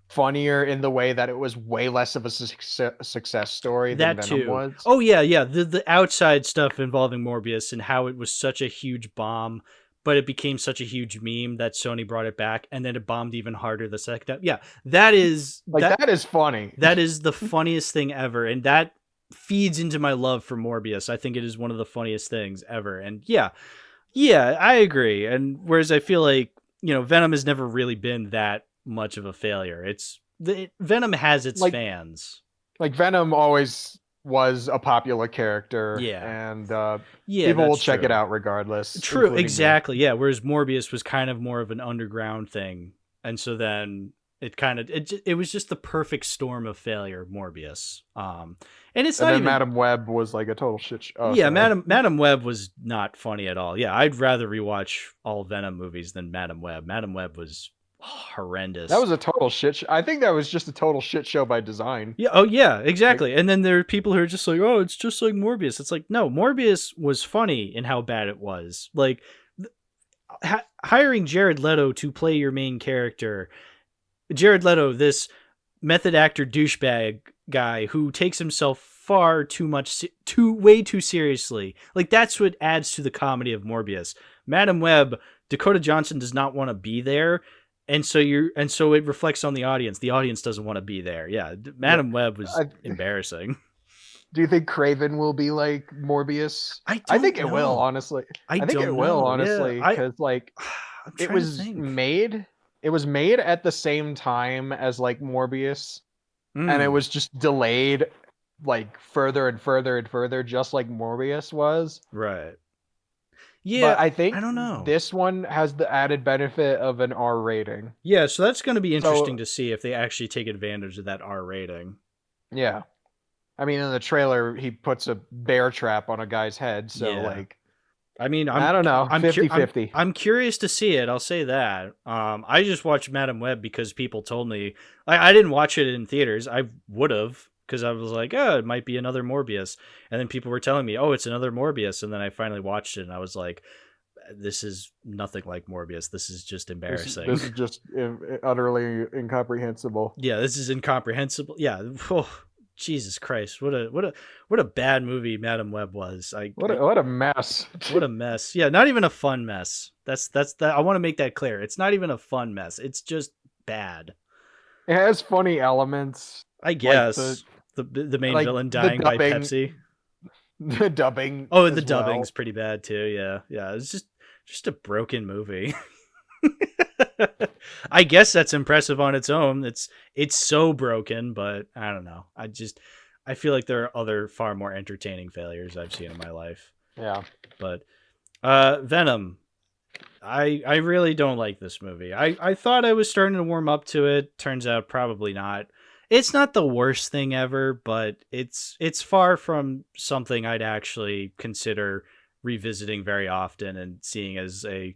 funnier in the way that it was way less of a success story than Venom was. Oh yeah. The outside stuff involving Morbius and how it was such a huge bomb, but it became such a huge meme that Sony brought it back, and then it bombed even harder the second time. Yeah, that is that is funny. That is the funniest thing ever, and that feeds into my love for Morbius. I think it is one of the funniest things ever, and yeah, I agree. And whereas I feel like, you know, Venom has never really been that much of a failure. Venom has its fans. Like, Venom always was a popular character, and people will check it out regardless. True, exactly. Yeah, whereas Morbius was kind of more of an underground thing, and so then it was just the perfect storm of failure, Morbius. And it's not even, Madam Web was like a total shit show. Yeah, Madam Web was not funny at all. Yeah, I'd rather rewatch all Venom movies than Madam Web. Madam Web was horrendous. That was a total shit show. I think that was just a total shit show by design. Yeah. Oh, yeah, exactly. And then there are people who are just like, oh, it's just like Morbius. It's like, no, Morbius was funny in how bad it was. Like, hiring Jared Leto to play your main character, Jared Leto, this method actor douchebag guy who takes himself far too much, way too seriously. Like, that's what adds to the comedy of Morbius. Madam Web, Dakota Johnson does not want to be there. And so it reflects on the audience. The audience doesn't want to be there. Yeah. Madam Web was embarrassing. Do you think Craven will be like Morbius? I think it will, honestly. I think it will, honestly, because like it was made at the same time as like Morbius, and it was just delayed like further and further and further, just like Morbius was. Right. Yeah, but I think I don't know. This one has the added benefit of an R rating. Yeah, so that's going to be interesting to see if they actually take advantage of that R rating. Yeah. I mean, in the trailer, he puts a bear trap on a guy's head, so like... I mean, I don't know, 50-50. I'm curious to see it, I'll say that. I just watched Madam Web because people told me... I didn't watch it in theaters, I would have, because I was like, oh, it might be another Morbius. And then people were telling me, oh, it's another Morbius, and then I finally watched it, and I was like, this is nothing like Morbius. This is just embarrassing. This is just utterly incomprehensible. Yeah, this is incomprehensible. Yeah, oh, Jesus Christ, what a bad movie Madam Web was. What a mess. What a mess. Yeah, not even a fun mess. That's that. I want to make that clear. It's not even a fun mess. It's just bad. It has funny elements. I guess like the main villain dying by Pepsi. The dubbing. Oh, the dubbing's pretty bad too. Yeah. It's just a broken movie. I guess that's impressive on its own. It's so broken, but I don't know. I feel like there are other far more entertaining failures I've seen in my life. Yeah. But Venom, I really don't like this movie. I thought I was starting to warm up to it. Turns out probably not. It's not the worst thing ever, but it's far from something I'd actually consider revisiting very often and seeing as a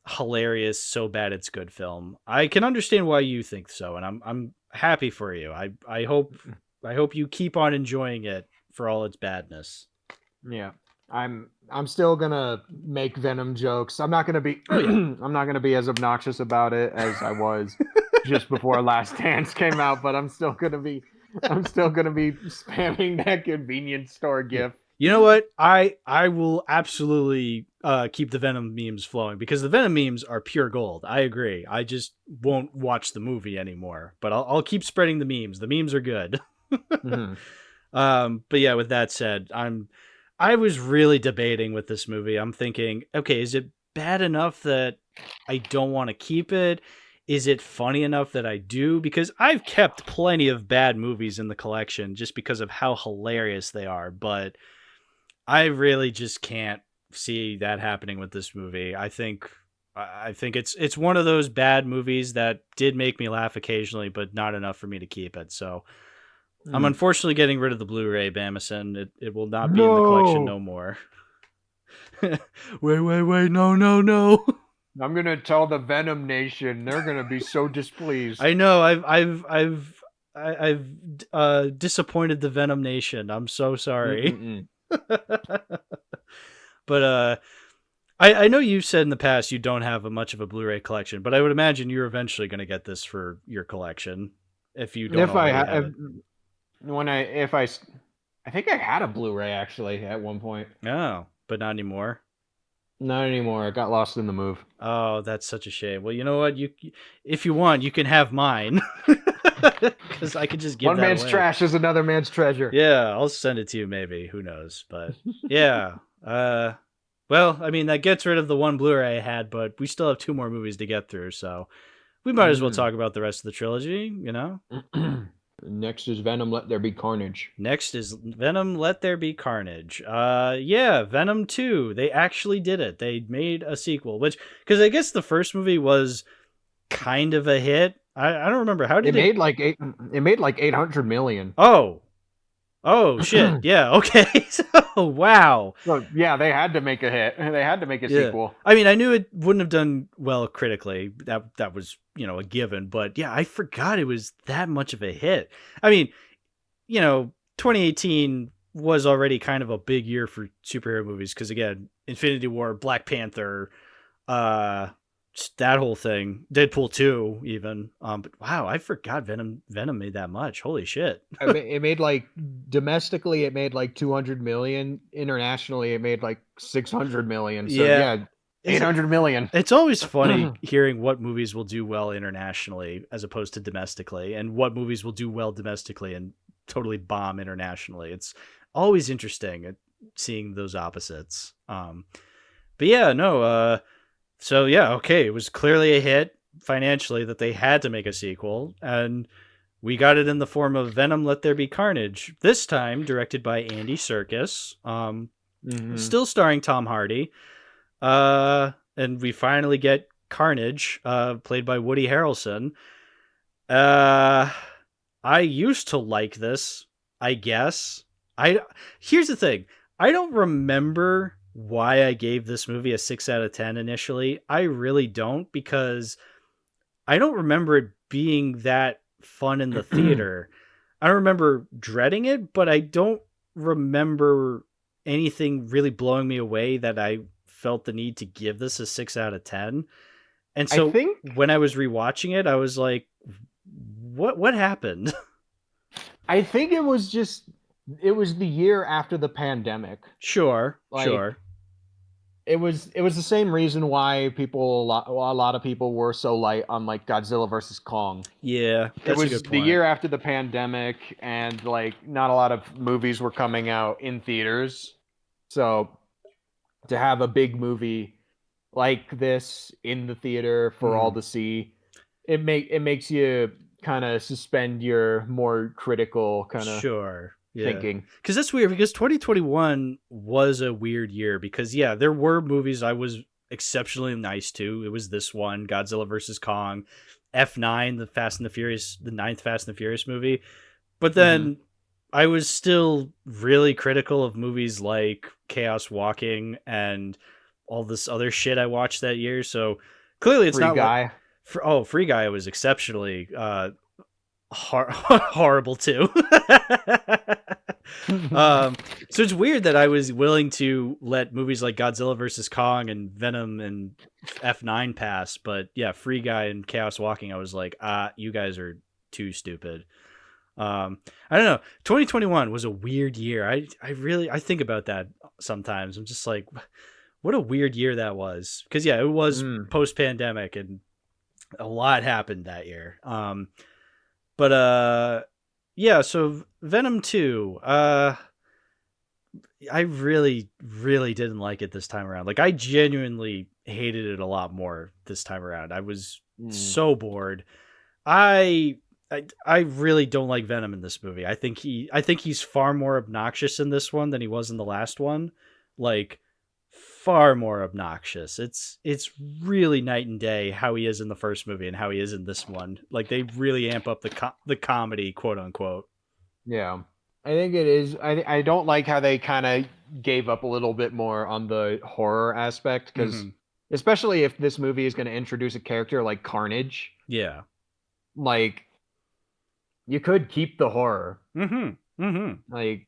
hilarious, so bad it's good film. I can understand why you think so, and I'm happy for you. I hope you keep on enjoying it for all its badness. Yeah. I'm still gonna make Venom jokes. I'm not gonna be I'm not gonna be as obnoxious about it as I was just before Last Dance came out, but I'm still gonna be spamming that convenience store gif. You know what? I will absolutely keep the Venom memes flowing because the Venom memes are pure gold. I agree. I just won't watch the movie anymore, but I'll keep spreading the memes. The memes are good. Mm-hmm. But yeah, with that said, I was really debating with this movie. I'm thinking, okay, is it bad enough that I don't want to keep it? Is it funny enough that I do? Because I've kept plenty of bad movies in the collection just because of how hilarious they are, but I really just can't see that happening with this movie. I think it's one of those bad movies that did make me laugh occasionally, but not enough for me to keep it. So I'm unfortunately getting rid of the Blu-ray, Bamason. It will not be in the collection no more. Wait, no. I'm gonna tell the Venom Nation. They're gonna be so displeased. I know. I've disappointed the Venom Nation. I'm so sorry. But I know you've said in the past you don't have much of a Blu-ray collection, but I would imagine you're eventually going to get this for your collection if you don't. I think I had a Blu-ray actually at one point. Oh, but not anymore. Not anymore. It got lost in the move. Oh, that's such a shame. Well, you know what? If you want, you can have mine. Because I could just give one man's trash is another man's treasure. Yeah, I'll send it to you maybe. Who knows? But yeah. Well, I mean, that gets rid of the one Blu-ray I had, but we still have 2 more movies to get through, so we might as well talk about the rest of the trilogy, you know? Next is Venom, Let There Be Carnage. Next is Venom, Let There Be Carnage. Yeah, Venom 2. They actually did it. They made a sequel, because I guess the first movie was kind of a hit. I don't remember. How did it made like 800 million. Oh, Oh shit! Yeah. Okay. So wow. So yeah, they had to make a hit. They had to make a sequel. I mean, I knew it wouldn't have done well critically. That was a given. But yeah, I forgot it was that much of a hit. I mean, 2018 was already kind of a big year for superhero movies because again, Infinity War, Black Panther, that whole thing, Deadpool 2 even. But wow, I forgot Venom made that much. Holy shit. It made like domestically, it made like 200 million. Internationally, it made like 600 million. So yeah 800 million. It's always funny hearing what movies will do well internationally as opposed to domestically, and what movies will do well domestically and totally bomb internationally. It's always interesting seeing those opposites. But yeah, no. So yeah, okay, it was clearly a hit financially that they had to make a sequel, and we got it in the form of Venom: Let There Be Carnage. This time directed by Andy Serkis. Still starring Tom Hardy. And we finally get Carnage, played by Woody Harrelson. I used to like this, I guess. Here's the thing. I don't remember why I gave this movie a 6 out of 10 initially. I really don't, because I don't remember it being that fun in the theater. I don't remember dreading it, but I don't remember anything really blowing me away that I felt the need to give this a 6 out of 10. And so when I was rewatching it, I was like, what happened? I think it was the year after the pandemic. Sure. It was the same reason why a lot of people were so light on like Godzilla versus Kong. Yeah, it was the year after the pandemic, and like not a lot of movies were coming out in theaters. So to have a big movie like this in the theater for all to see, it makes you kind of suspend your more critical kind of thinking. Because that's weird, because 2021 was a weird year because there were movies I was exceptionally nice to. It was this one, Godzilla versus Kong, F9, the ninth Fast and the Furious movie. But then I was still really critical of movies like Chaos Walking and all this other shit I watched that year. So clearly it's not Guy. Free Guy was exceptionally horrible too. So it's weird that I was willing to let movies like Godzilla versus Kong and Venom and F9 pass, but yeah, Free Guy and Chaos Walking, I was like, you guys are too stupid. I don't know. 2021 was a weird year. I think about that sometimes. I'm just like, what a weird year that was. Because it was post-pandemic and a lot happened that year. So Venom 2, I really, really didn't like it this time around. Like, I genuinely hated it a lot more this time around. I was so bored. I really don't like Venom in this movie. I think he's far more obnoxious in this one than he was in the last one. Like, far more obnoxious. It's really night and day how he is in the first movie and how he is in this one. Like, they really amp up the comedy, quote unquote. Yeah, I think it is. I don't like how they kind of gave up a little bit more on the horror aspect, because especially if this movie is going to introduce a character like Carnage. Yeah, like, you could keep the horror. Like,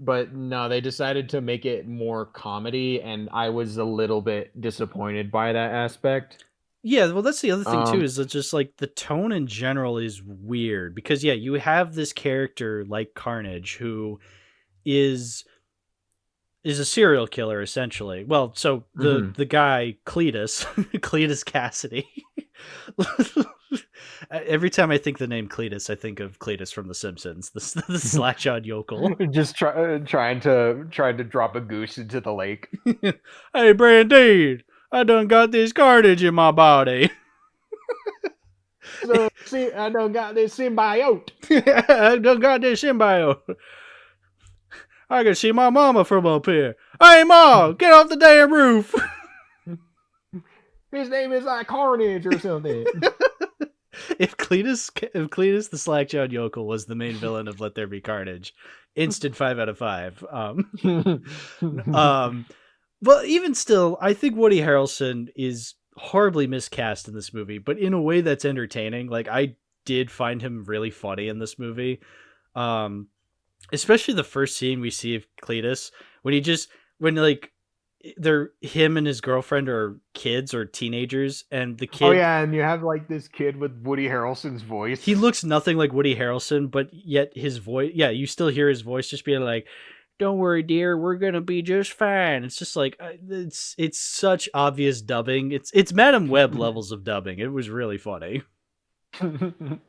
but no, they decided to make it more comedy, and I was a little bit disappointed by that aspect. Yeah, well, that's the other thing too, is that just like the tone in general is weird because you have this character like Carnage who is a serial killer essentially. Well, so the guy Cletus Cletus Cassidy. Every time I think the name Cletus, I think of Cletus from The Simpsons, the slack-jawed yokel. Just trying to drop a goose into the lake. Hey, Brandine, I done got this carnage in my body. So, see, I done got this symbiote. I done got this symbiote. I can see my mama from up here. Hey, Ma, get off the damn roof. His name is like Carnage or something. if Cletus the Slackjawed Yokel was the main villain of Let There Be Carnage, instant 5 out of 5. But even still, I think Woody Harrelson is horribly miscast in this movie, but in a way that's entertaining. Like, I did find him really funny in this movie. Especially the first scene we see of Cletus when like him and his girlfriend are kids or teenagers, and the kid. Oh yeah, and you have like this kid with Woody Harrelson's voice. He looks nothing like Woody Harrelson, but yet his voice, yeah, you still hear his voice just being like, "Don't worry, dear, we're gonna be just fine." It's just like it's such obvious dubbing. It's Madam Web levels of dubbing. It was really funny. And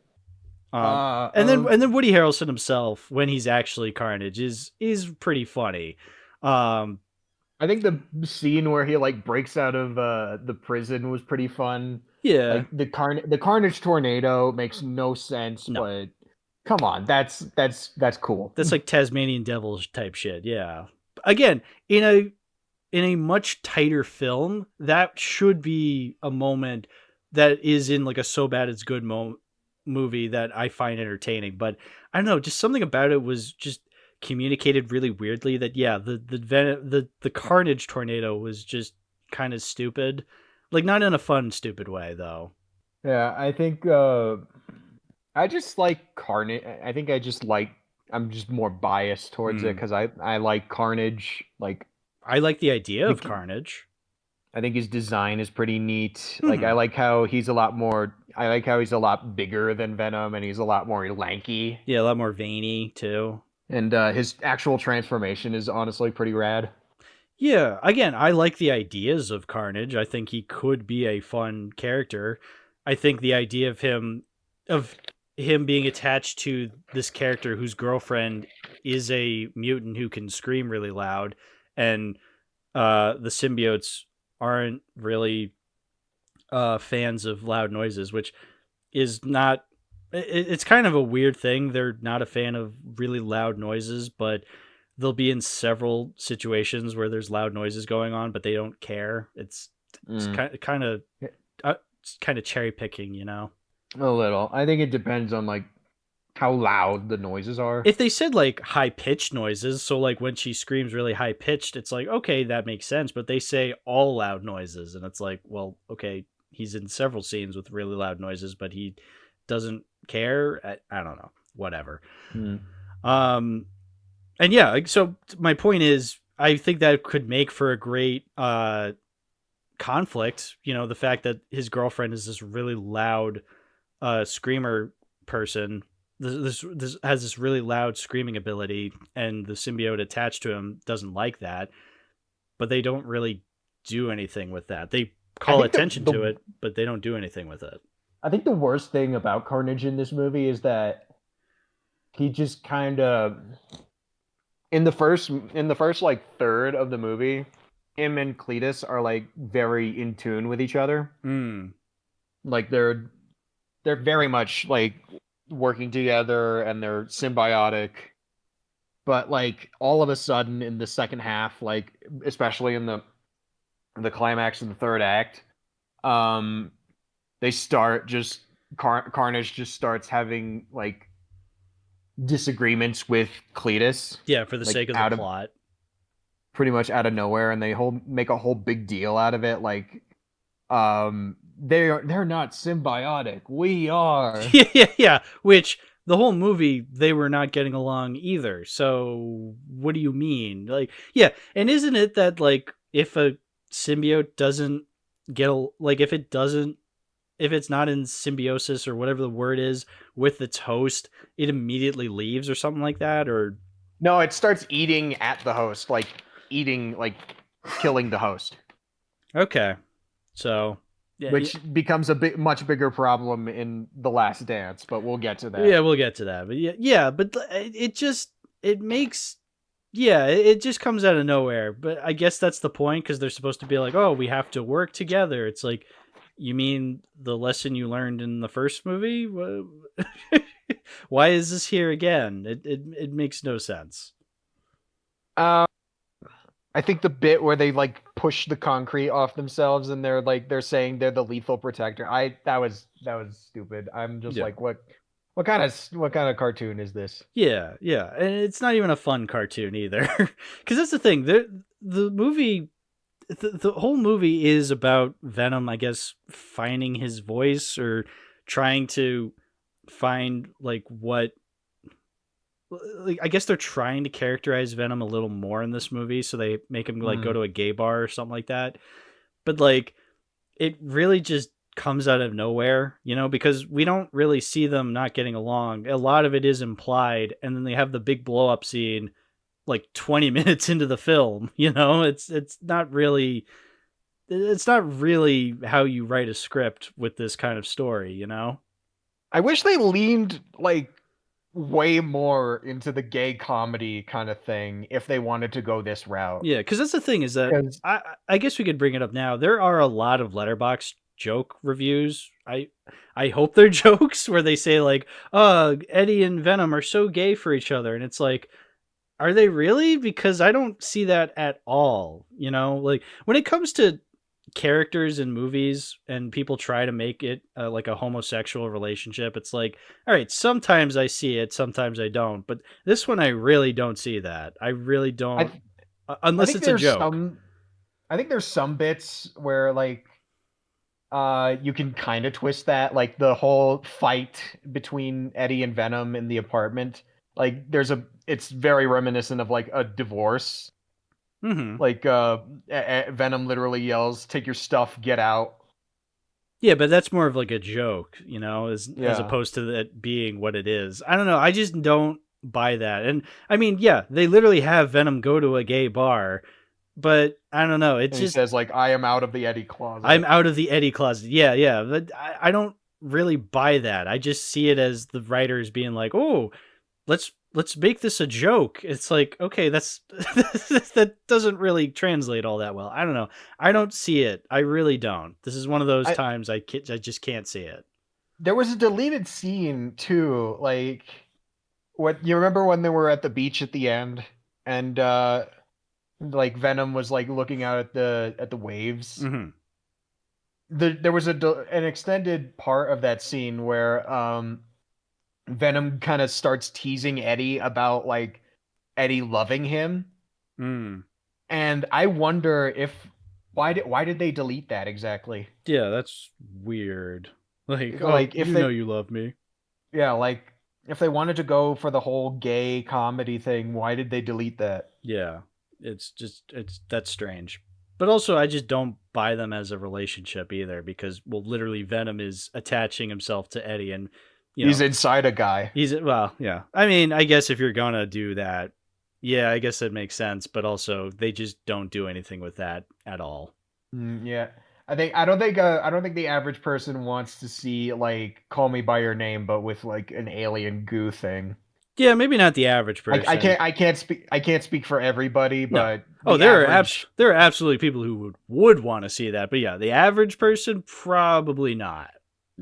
then Woody Harrelson himself, when he's actually Carnage, is pretty funny. I think the scene where he like breaks out of the prison was pretty fun. Yeah, like the Carnage tornado makes no sense, but come on, that's cool. That's like Tasmanian Devil type shit. Yeah. Again, in a much tighter film, that should be a moment that is in like a so bad it's good movie that I find entertaining. But I don't know, just something about it was just communicated really weirdly. That the Carnage tornado was just kind of stupid, like not in a fun stupid way though. Yeah, I think I just like Carnage. I think I'm just more biased towards it because I like Carnage. Like, I like the idea of Carnage. I think his design is pretty neat. Like, I like how he's a lot bigger than Venom, and he's a lot more lanky. Yeah, a lot more veiny too. And his actual transformation is honestly pretty rad. Yeah, again, I like the ideas of Carnage. I think he could be a fun character. I think the idea of him being attached to this character whose girlfriend is a mutant who can scream really loud, and the symbiotes aren't really fans of loud noises, which is not. It's kind of a weird thing. They're not a fan of really loud noises, but they'll be in several situations where there's loud noises going on, but they don't care. It's kind of cherry picking, you know. A little. I think it depends on like how loud the noises are. If they said like high pitched noises, so like when she screams really high pitched, it's like, okay, that makes sense. But they say all loud noises, and it's like, well, okay, he's in several scenes with really loud noises, but he doesn't care. I don't know, whatever. And yeah, so my point is, I think that could make for a great conflict. You know, the fact that his girlfriend is this really loud screamer person. This has this really loud screaming ability, and the symbiote attached to him doesn't like that, but they don't really do anything with that. They call attention to it, but they don't do anything with it. I think the worst thing about Carnage in this movie is that he just kind of in the first like third of the movie, him and Cletus are like very in tune with each other. Like they're very much like working together and they're symbiotic. But like all of a sudden in the second half, like especially in the climax in the third act, they start just Carnage just starts having like disagreements with Cletus. Yeah, for the sake of the plot. Pretty much out of nowhere, and they make a whole big deal out of it. Like, they're not symbiotic. We are. Yeah. Which the whole movie they were not getting along either. So what do you mean? Like, yeah, and isn't it that like if a symbiote doesn't get if it's not in symbiosis or whatever the word is with its host, it immediately leaves or something like that? Or no, it starts eating at the host, like killing the host. Okay, so yeah, which becomes a much bigger problem in The Last Dance, but we'll get to that. Yeah, we'll get to that. But yeah, but it just comes out of nowhere. But I guess that's the point, because they're supposed to be like, oh, we have to work together. It's like, you mean the lesson you learned in the first movie? Why is this here again? It makes no sense. I I think the bit where they like push the concrete off themselves and they're saying they're the lethal protector. That was stupid. I'm just Yeah. like, what kind of cartoon is this? Yeah, yeah, and it's not even a fun cartoon either. Because that's the thing. The movie, the whole movie is about Venom, I guess, finding his voice or trying to find like what. Like, I guess they're trying to characterize Venom a little more in this movie, so they make him like go Mm. to a gay bar or something like that. But like, it really just comes out of nowhere, because we don't really see them not getting along. A lot of it is implied, and then they have the big blow up scene like 20 minutes into the film. It's not really how you write a script with this kind of story. I wish they leaned like way more into the gay comedy kind of thing if they wanted to go this route. Yeah, because that's the thing is that 'Cause I guess we could bring it up now. There are a lot of Letterboxd joke reviews. I hope they're jokes where they say like, Eddie and Venom are so gay for each other," and it's like, are they really? Because I don't see that at all. Like when it comes to characters in movies and people try to make it like a homosexual relationship, it's like, all right, sometimes I see it, sometimes I don't. But this one, I really don't see that. I really I don't, I unless think it's a there's joke. some I think there's some bits where like you can kind of twist that, like the whole fight between Eddie and Venom in the apartment. Like it's very reminiscent of like a divorce. Hmm. Like Venom literally yells, "Take your stuff, get out." Yeah, but that's more of like a joke, as Yeah. opposed to it being what it is. I don't know. I just don't buy that. And I mean, yeah, they literally have Venom go to a gay bar, but I don't know. It's And he just says like, "I am out of the Eddie I'm closet." out of the Eddie closet. Yeah, yeah. But I don't really buy that. I just see it as the writers being like, "Oh, let's make this a joke." It's like, okay, that's that doesn't really translate all that well. I don't know. I don't see it. I really don't. This is one of those I times I just can't see it. There was a deleted scene too, like what you remember when they were at the beach at the end and like Venom was like looking out at the waves. Hmm. There was an extended part of that scene where Venom kind of starts teasing Eddie about like Eddie loving him, Mm. and I wonder if why did they delete that exactly? Yeah, that's weird. Like, oh, Like if you love me. yeah, like if they wanted to go for the whole gay comedy thing, why did they delete that? Yeah, it's that's strange. But also, I just don't buy them as a relationship either because, well, literally, Venom is attaching himself to Eddie, and you He's know, inside a guy. well, yeah. I mean, I guess if you're gonna do that, yeah, I guess that makes sense. But also, they just don't do anything with that at all. Yeah. I don't think the average person wants to see like Call Me by Your Name, but with like an alien goo thing. Yeah, maybe not the average I person. can't speak for everybody, No. but Oh, the average. there are absolutely people who would want to see that, but yeah, the average person probably not.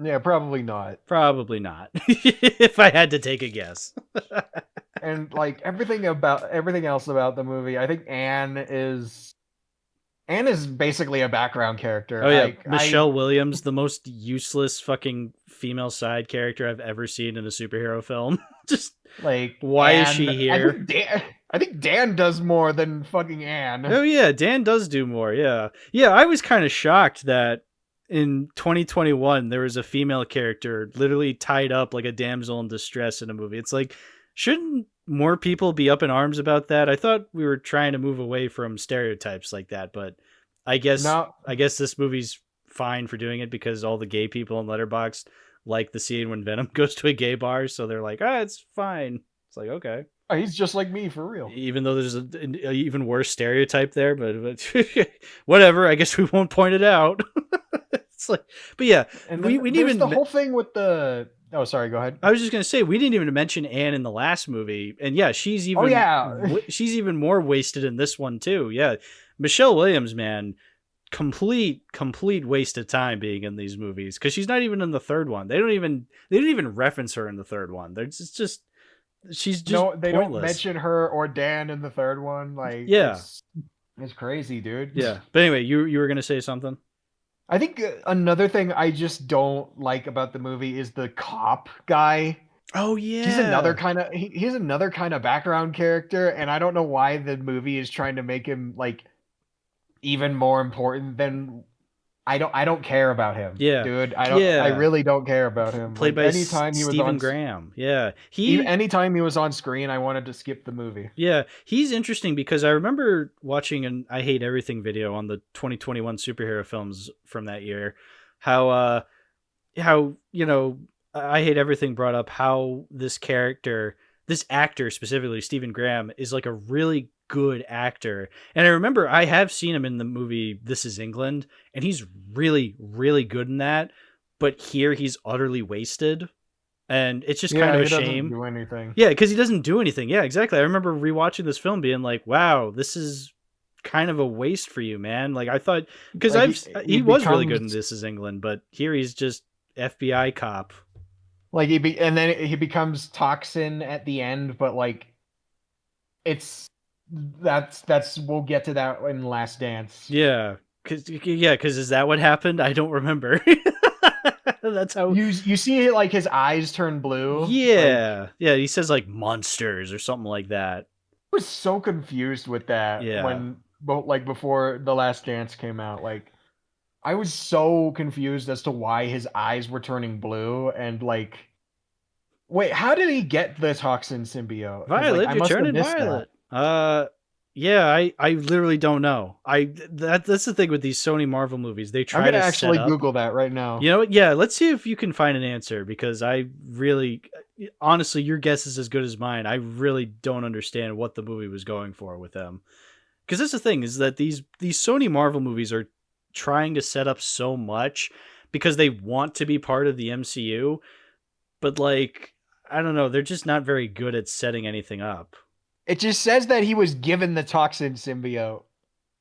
Yeah, probably not. Probably not. If I had to take a guess. And like everything else about the movie, I think Anne is basically a background character. Oh yeah, I Michelle Williams, the most useless fucking female side character I've ever seen in a superhero film. Just like why is Anne. she here? I think Dan does more than fucking Anne. Oh yeah, Dan does do more. Yeah. Yeah, I was kind of shocked that in 2021 there was a female character literally tied up like a damsel in distress in a movie. It's like, shouldn't more people be up in arms about that? I thought we were trying to move away from stereotypes like that, but I guess No, I guess this movie's fine for doing it because all the gay people in Letterboxd like the scene when Venom goes to a gay bar, so they're like, "Ah, it's fine." It's like, okay, he's just like me for real. even though there's an even worse stereotype there, but whatever. I guess we won't point it out. It's like, but yeah, And we then didn't there's the even. whole thing with the. Oh, sorry. Go ahead. I was just gonna say we didn't even mention Anne in the last movie, and yeah, Oh yeah. she's even more wasted in this one too. Yeah, Michelle Williams, man, complete waste of time being in these movies because she's not even in the third one. They don't even reference her in the third one. It's just she's just No, they don't pointless. mention her or Dan in the third one. Like Yeah, it's It's crazy, dude. Yeah. But anyway, you were gonna say something? I think another thing I just don't like about the movie is the cop guy. Oh He's another yeah. kind of he's another kind of background character, and I don't know why the movie is trying to make him like even more important than I don't care about him, Yeah. dude. I Yeah. really don't care about him. Played Like by anytime he was Stephen on Graham. Yeah. He anytime he was on screen, I wanted to skip the movie. Yeah, he's interesting because I remember watching an I Hate Everything video on the 2021 superhero films from that year. How I Hate Everything brought up how this actor specifically, Stephen Graham, is like a really good actor. And I remember I have seen him in the movie This Is England, and he's really, really good in that. But here he's utterly wasted. And it's just kind Yeah, of a he doesn't shame. do anything. Yeah, because he doesn't do anything. Yeah, exactly. I remember rewatching this film being like, wow, this is kind of a waste for you, man. Like I thought, because Like he was really good in This Is England, but here he's just FBI cop. like and then he becomes Toxin at the end, but like it's that's we'll get to that in Last Dance. Yeah, because is that what happened? I don't remember. That's how You see like his eyes turn blue. Yeah, yeah. He says like monsters or something like that. I was so confused with that Yeah. when like before The Last Dance came out. Like I was so confused as to why his eyes were turning blue and like wait, how did he get the toxin symbiote? 'Cause, like, Violet, I you're must have turning missed violet. that. Yeah, I literally don't know. That's the thing with these Sony Marvel movies. They I'm try gonna to actually set up. Google that right now. You know what? Yeah, let's see if you can find an answer because I really, honestly, your guess is as good as mine. I really don't understand what the movie was going for with them. Because that's the thing is that these Sony Marvel movies are trying to set up so much because they want to be part of the MCU, but like I don't know, they're just not very good at setting anything up. It just says that he was given the toxin symbiote.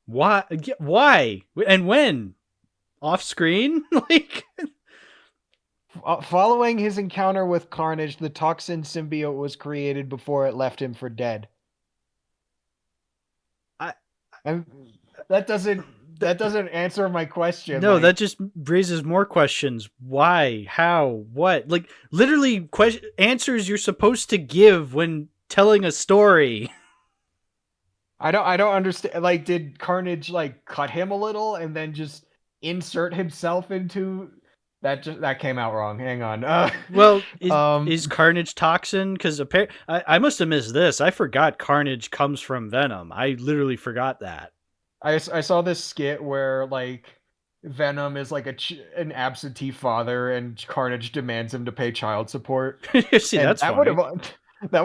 Why? Why? And when? Off screen? Like Following his encounter with Carnage, the toxin symbiote was created before it left him for dead. I that doesn't answer my question. No, like, that just raises more questions. Why? How? What? Like literally answers you're supposed to give when telling a story. I don't understand. Like, did Carnage like cut him a little and then just insert himself into that? That came out wrong. Hang on. Well, is Carnage toxin? Because I must have missed this. I forgot Carnage comes from Venom. I literally forgot that. I saw this skit where like Venom is like an absentee father and Carnage demands him to pay child support. See, and that's that funny.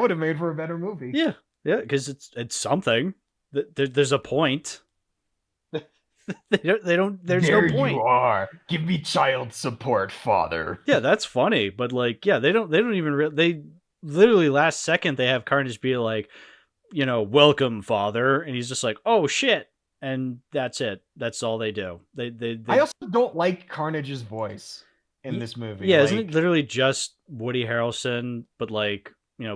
would have made for a better movie. Yeah, because it's something. There's a point. they don't. There's there no point. You are. Give me child support, father. Yeah, that's funny, but like, yeah, they don't even. They literally last second they have Carnage be like, welcome, father, and he's just like, oh shit. And that's it. That's all they do. They I also don't like Carnage's voice in this movie. Yeah, isn't it literally just Woody Harrelson, but like,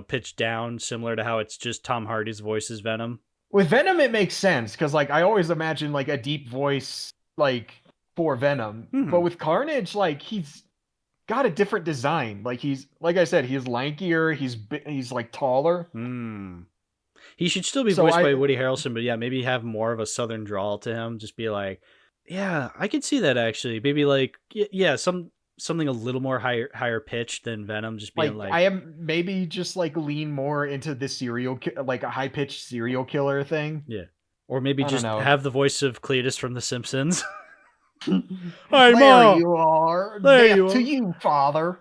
pitched down, similar to how it's just Tom Hardy's voice as Venom? With Venom, it makes sense because like I always imagine like a deep voice like for Venom, but with Carnage, like he's got a different design. Like he's like I said, he's lankier. He's like taller. He should still be voiced by Woody Harrelson, but yeah, maybe have more of a southern drawl to him. Just be like, yeah, I could see that actually. Maybe like, yeah, something a little more higher pitched than Venom. Just being like I am maybe just like lean more into the like a high pitched serial killer thing. Yeah, or maybe just have the voice of Cletus from The Simpsons. Hey, there Mom! You are. There Death to you, father.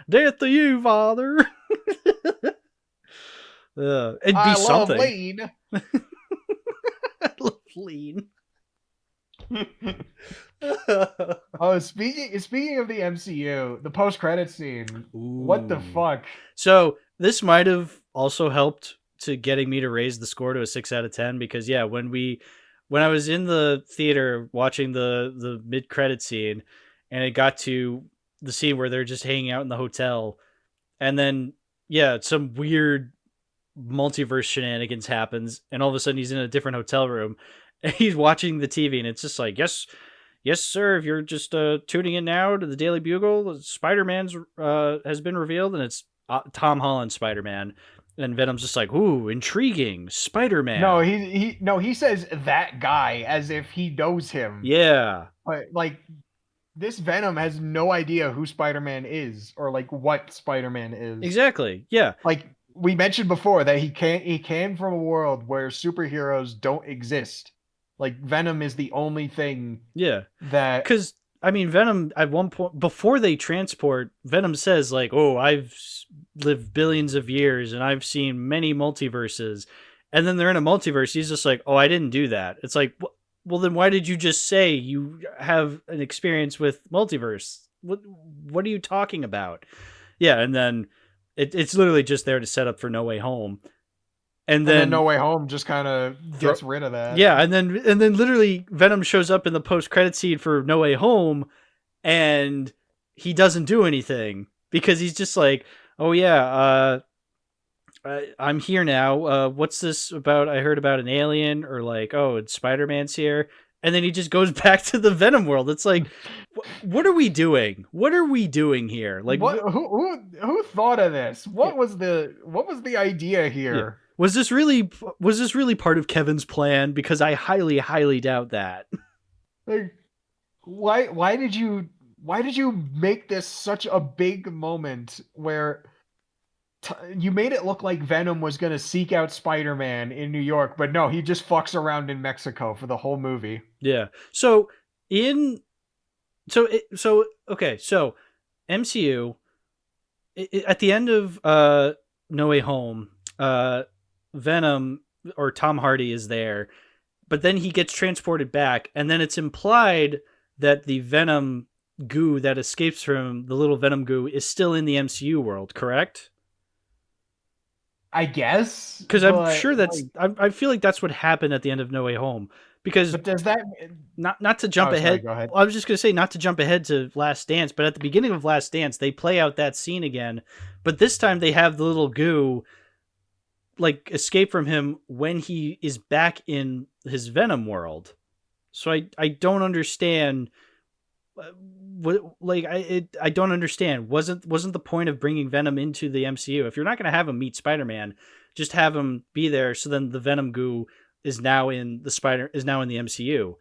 Death to you, father. It'd be something. Lean. I love lean. Oh, speaking of the MCU, the post-credit scene. Ooh. What the fuck? So this might have also helped to getting me to raise the score to a 6 out of 10 because yeah, when I was in the theater watching the mid-credit scene, and it got to the scene where they're just hanging out in the hotel, and then yeah, some weird multiverse shenanigans happens, and all of a sudden he's in a different hotel room. And he's watching the TV, and it's just like, yes, sir. If you're just tuning in now to the Daily Bugle, Spider-Man's has been revealed, and it's Tom Holland Spider-Man. And Venom's just like, ooh, intriguing, Spider-Man. No, he says that guy as if he knows him. Yeah. But like, this Venom has no idea who Spider-Man is or like what Spider-Man is. Exactly. Yeah. Like we mentioned before that he came from a world where superheroes don't exist. Like Venom is the only thing. Yeah. That, because I mean, Venom at one point before they transport, Venom says like, "Oh, I've lived billions of years and I've seen many multiverses," and then they're in a multiverse. He's just like, "Oh, I didn't do that." It's like, well, then why did you just say you have an experience with multiverse? What are you talking about? Yeah, and then it's literally just there to set up for No Way Home. And then No Way Home just kind of gets rid of that. Yeah, and then literally Venom shows up in the post-credit scene for No Way Home, and he doesn't do anything because he's just like, "Oh yeah, I'm here now. What's this about? I heard about an alien," or like, "Oh, it's Spider-Man's here," and then he just goes back to the Venom world. It's like, what are we doing? What are we doing here? Like, who thought of this? What was the idea here? Yeah. Was this really part of Kevin's plan? Because I highly doubt that. Like, why did you make this such a big moment where you made it look like Venom was going to seek out Spider-Man in New York, but no, he just fucks around in Mexico for the whole movie. Yeah. So MCU at the end of No Way Home, Venom or Tom Hardy is there, but then he gets transported back, and then it's implied that the Venom goo that escapes from the little Venom goo is still in the MCU world, correct? I guess, because I'm sure that's I feel like that's what happened at the end of No Way Home. Because but does that not to jump ahead? Sorry, go ahead. I was just gonna say not to jump ahead to Last Dance, but at the beginning of Last Dance, they play out that scene again, but this time they have the little goo like escape from him when he is back in his Venom world. So I don't understand I don't understand. Wasn't the point of bringing Venom into the MCU? If you're not going to have him meet Spider-Man, just have him be there so then the Venom goo is now in the MCU.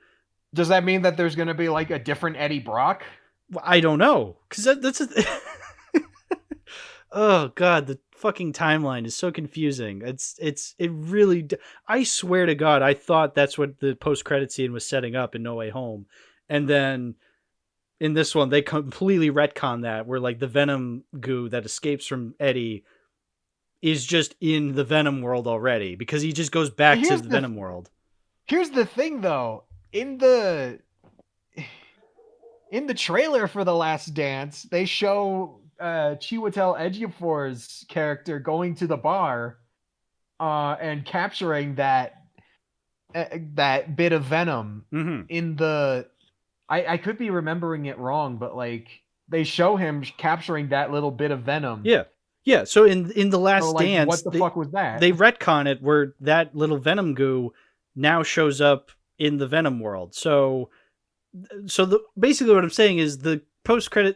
Does that mean that there's going to be like a different Eddie Brock? Well, I don't know, cuz that's oh god, the fucking timeline is so confusing. It really I swear to god I thought that's what the post-credit scene was setting up in No Way Home. And then in this one, they completely retcon that, where like the Venom goo that escapes from Eddie is just in the Venom world already because he just goes back to the Venom world. Here's the thing, though. In the trailer for The Last Dance, they show Chiwetel Ejiofor's character going to the bar and capturing that bit of Venom in the. I could be remembering it wrong, but like they show him capturing that little bit of Venom. Yeah. So in The Last Dance, what the fuck was that? They retcon it where that little Venom goo now shows up in the Venom world. So basically what I'm saying is the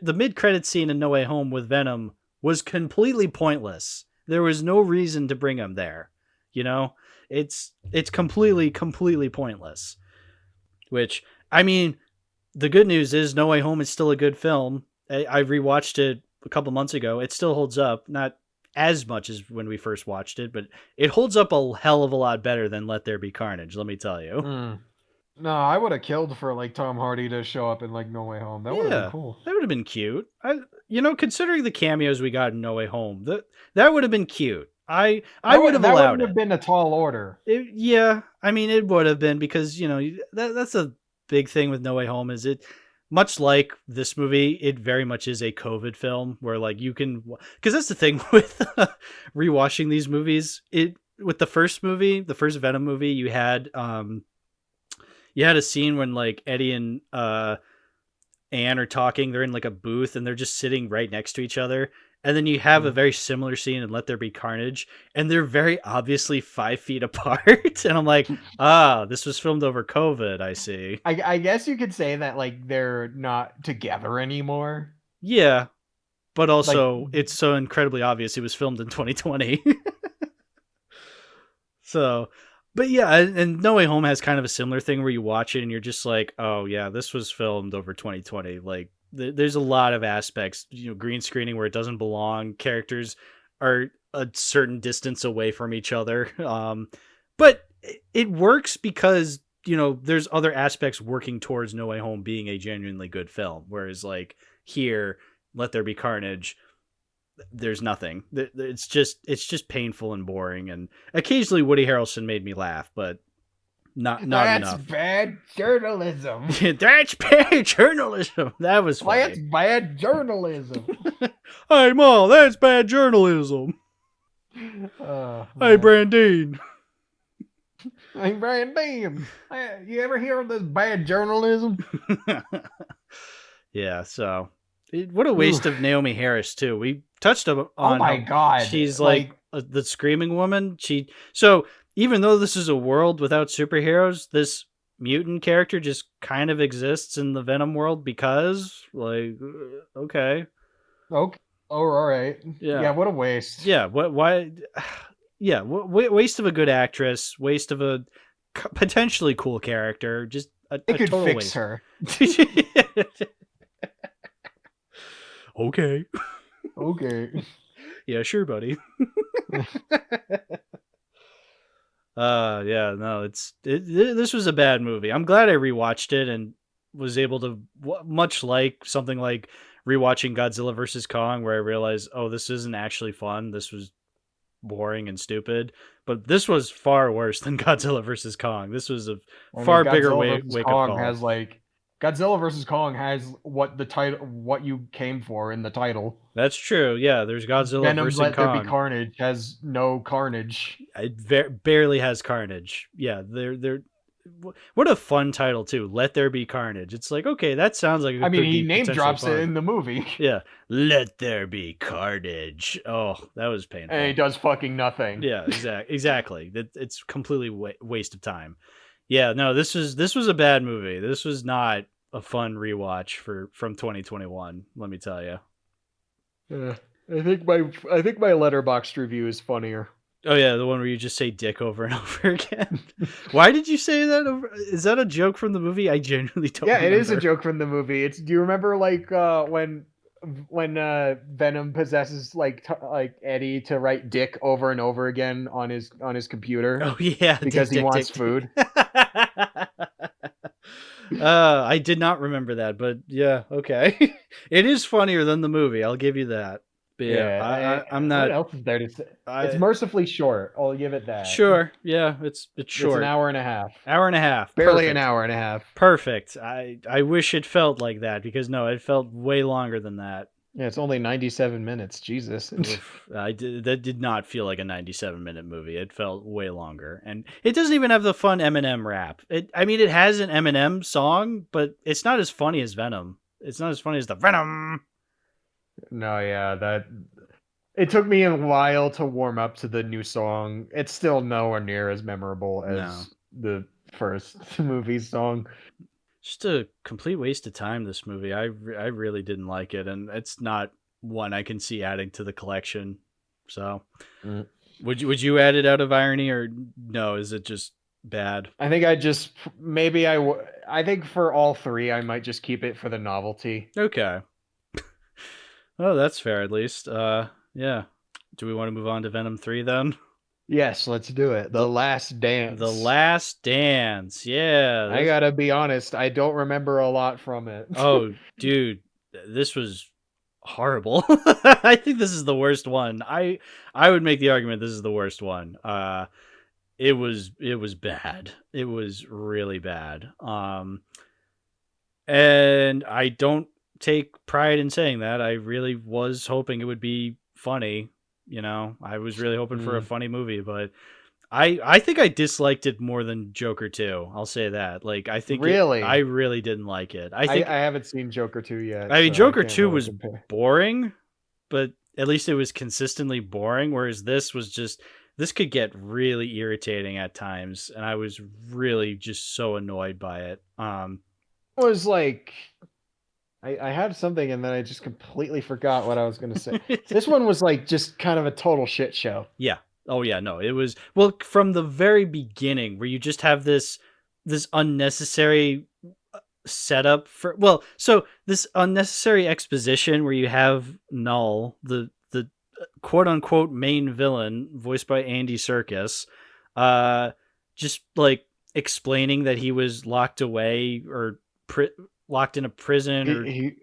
mid-credit scene in No Way Home with Venom was completely pointless. There was no reason to bring him there. You know, it's completely pointless. Which, I mean, the good news is No Way Home is still a good film. I rewatched it a couple months ago. It still holds up. Not as much as when we first watched it, but it holds up a hell of a lot better than Let There Be Carnage, let me tell you. No, I would have killed for like Tom Hardy to show up in like No Way Home. That would have been cool. That would have been cute. Considering the cameos we got in No Way Home, that would have been cute. I would have allowed it. That would have been a tall order. I mean, it would have been because, that's a big thing with No Way Home is it, much like this movie, it very much is a COVID film where like you can, because that's the thing with rewatching these movies. With the first Venom movie, you had a scene when like Eddie and Anne are talking. They're in like a booth and they're just sitting right next to each other. And then you have a very similar scene in Let There Be Carnage, and they're very obviously 5 feet apart. And I'm like, this was filmed over COVID, I see. I guess you could say that like they're not together anymore. Yeah, but also Like, it's so incredibly obvious it was filmed in 2020. So, but yeah, and No Way Home has kind of a similar thing where you watch it and you're just like, oh yeah, this was filmed over 2020. Like, there's a lot of aspects, green screening where it doesn't belong. Characters are a certain distance away from each other. But it works because, there's other aspects working towards No Way Home being a genuinely good film. Whereas like here, Let There Be Carnage, there's nothing. It's just painful and boring. And occasionally Woody Harrelson made me laugh, but not that's enough. bad journalism. That's bad journalism. That was funny. That's bad journalism. Hey, Ma, that's bad journalism. Hey, Brandine. Hey, Brandine. You ever hear of this bad journalism? Yeah, so what a waste of Naomi Harris too. We touched on oh my god, she's like the screaming woman. So even though this is a world without superheroes, this mutant character just kind of exists in the Venom world because okay. Oh, all right. Yeah, what a waste. Yeah, why? Yeah, waste of a good actress, waste of a potentially cool character. Just they could fix waste. her. Okay. Yeah, sure, buddy. Yeah, no, this was a bad movie. I'm glad I rewatched it and was able to, much like something like rewatching Godzilla vs. Kong, where I realized, oh, this isn't actually fun. This was boring and stupid. But this was far worse than Godzilla vs. Kong. This was a far bigger wake-up call. Has like Godzilla vs. Kong has what you came for in the title. That's true. Yeah, there's Godzilla vs. Kong. Let There Be Carnage has no carnage. It barely has carnage. Yeah, they're what a fun title too. Let There Be Carnage. It's like, okay, that sounds like he name drops it in the movie. Yeah, Let There Be Carnage. Oh, that was painful. And he does fucking nothing. Yeah, exactly. It's completely waste of time. Yeah, no, this was a bad movie. This was not a fun rewatch from 2021. Let me tell you. I think my Letterboxd review is funnier. Oh yeah, the one where you just say "dick" over and over again. Why did you say that? Is that a joke from the movie? I genuinely don't. Yeah, remember. It is a joke from the movie. Do you remember like when Venom possesses like Eddie to write "dick" over and over again on his computer? Oh yeah, because he wants food. I did not remember that, but yeah, okay. It is funnier than the movie. I'll give you that. But yeah, I'm not. What else is there to say? It's mercifully short. I'll give it that. Sure. Yeah, it's short. It's an hour and a half. Barely Perfect. An hour and a half. Perfect. I wish it felt like that because no, it felt way longer than that. Yeah, it's only 97 minutes. Jesus. That did not feel like a 97-minute movie. It felt way longer. And it doesn't even have the fun Eminem rap. It has an Eminem song, but it's not as funny as Venom. It's not as funny as the Venom. No, yeah, it took me a while to warm up to the new song. It's still nowhere near as memorable as the first movie song. Just a complete waste of time, this movie. I really didn't like it, and it's not one I can see adding to the collection. So, would you add it out of irony, or no? Is it just bad? I think I think for all three, I might just keep it for the novelty. Okay. Oh, that's fair, at least. Yeah. Do we want to move on to Venom 3 then? Yes, let's do it. The Last Dance. The Last Dance. Yeah. I gotta be honest, I don't remember a lot from it. Oh, dude, this was horrible. I think this is the worst one. I would make the argument this is the worst one. It was bad. It was really bad. And I don't take pride in saying that. I really was hoping it would be funny. I was really hoping for a funny movie, but I think I disliked it more than Joker 2. I'll say that. Like, I think I really didn't like it. I haven't seen Joker 2 yet. I mean, Joker 2 was boring, but at least it was consistently boring, whereas this could get really irritating at times, and I was really just so annoyed by it. It was like I had something and then I just completely forgot what I was gonna say. This one was like just kind of a total shit show. Yeah. Oh yeah, no, it was, well, from the very beginning where you just have this unnecessary setup for, well, so this unnecessary exposition where you have Null, the quote unquote main villain voiced by Andy Serkis, just like explaining that he was locked away or locked in a prison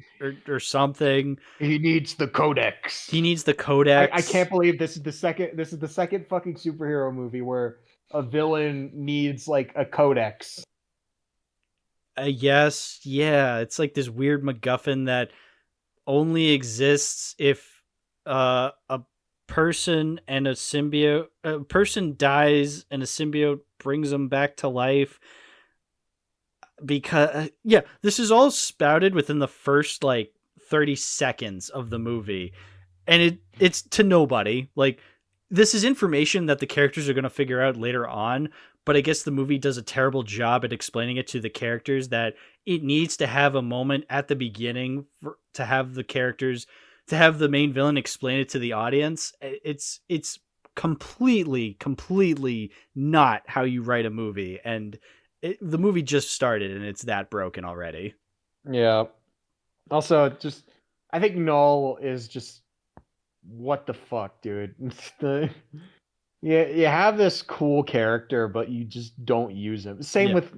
or something. He needs the codex. He needs the codex. I can't believe this is the second fucking superhero movie where a villain needs like a codex. Yes, yeah, it's like this weird MacGuffin that only exists if a person and a person dies and a symbiote brings them back to life. Because yeah, this is all spouted within the first like 30 seconds of the movie, and it's to nobody. Like, this is information that the characters are going to figure out later on, but I guess the movie does a terrible job at explaining it to the characters that it needs to have a moment at the beginning to have the characters, to have the main villain explain it to the audience. It's completely not how you write a movie, and the movie just started and it's that broken already. Yeah. Also, just I think Null is just what the fuck, dude. You have this cool character, but you just don't use him. Same with,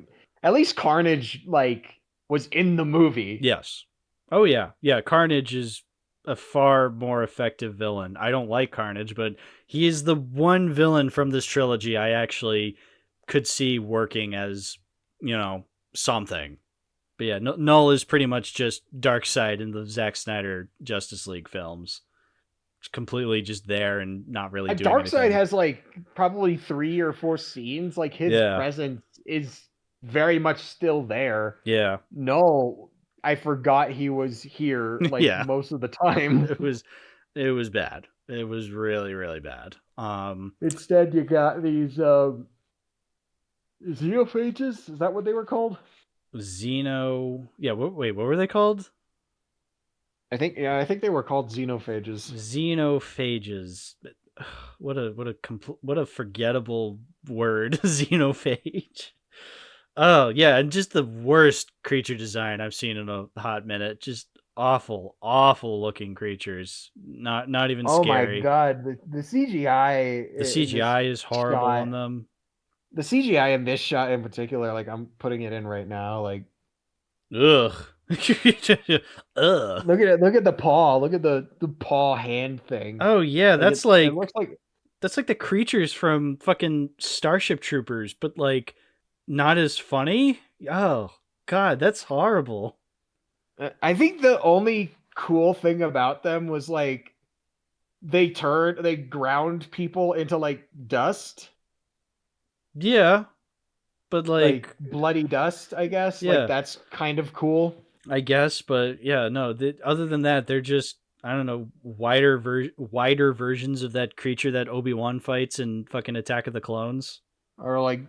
at least Carnage like was in the movie. Yes. Oh yeah, yeah. Carnage is a far more effective villain. I don't like Carnage, but he is the one villain from this trilogy I actually could see working as, something. But yeah, Null is pretty much just Darkseid in the Zack Snyder Justice League films. It's completely just there and not really doing anything. Darkseid has like probably 3 or 4 scenes. Like his presence is very much still there. Yeah. Null, I forgot he was here like most of the time. It was bad. It was really, really bad. Instead you got these xenophages? Is that what they were called? Yeah, wait, what were they called? I think they were called xenophages. Xenophages. What a forgettable word, xenophage. Oh yeah, and just the worst creature design I've seen in a hot minute. Just awful looking creatures. Not even scary. Oh my god, the CGI. The CGI is horrible on them. The CGI in this shot in particular, like I'm putting it in right now, like ugh. Ugh. Look at the paw. Look at the paw hand thing. Oh yeah, it looks like that's like the creatures from fucking Starship Troopers, but like not as funny. Oh god, that's horrible. I think the only cool thing about them was like they ground people into like dust. Yeah, but like bloody dust, I guess. Yeah. Like that's kind of cool, I guess. But yeah, no. Other than that, they're just, I don't know, wider versions of that creature that Obi-Wan fights in fucking Attack of the Clones, or like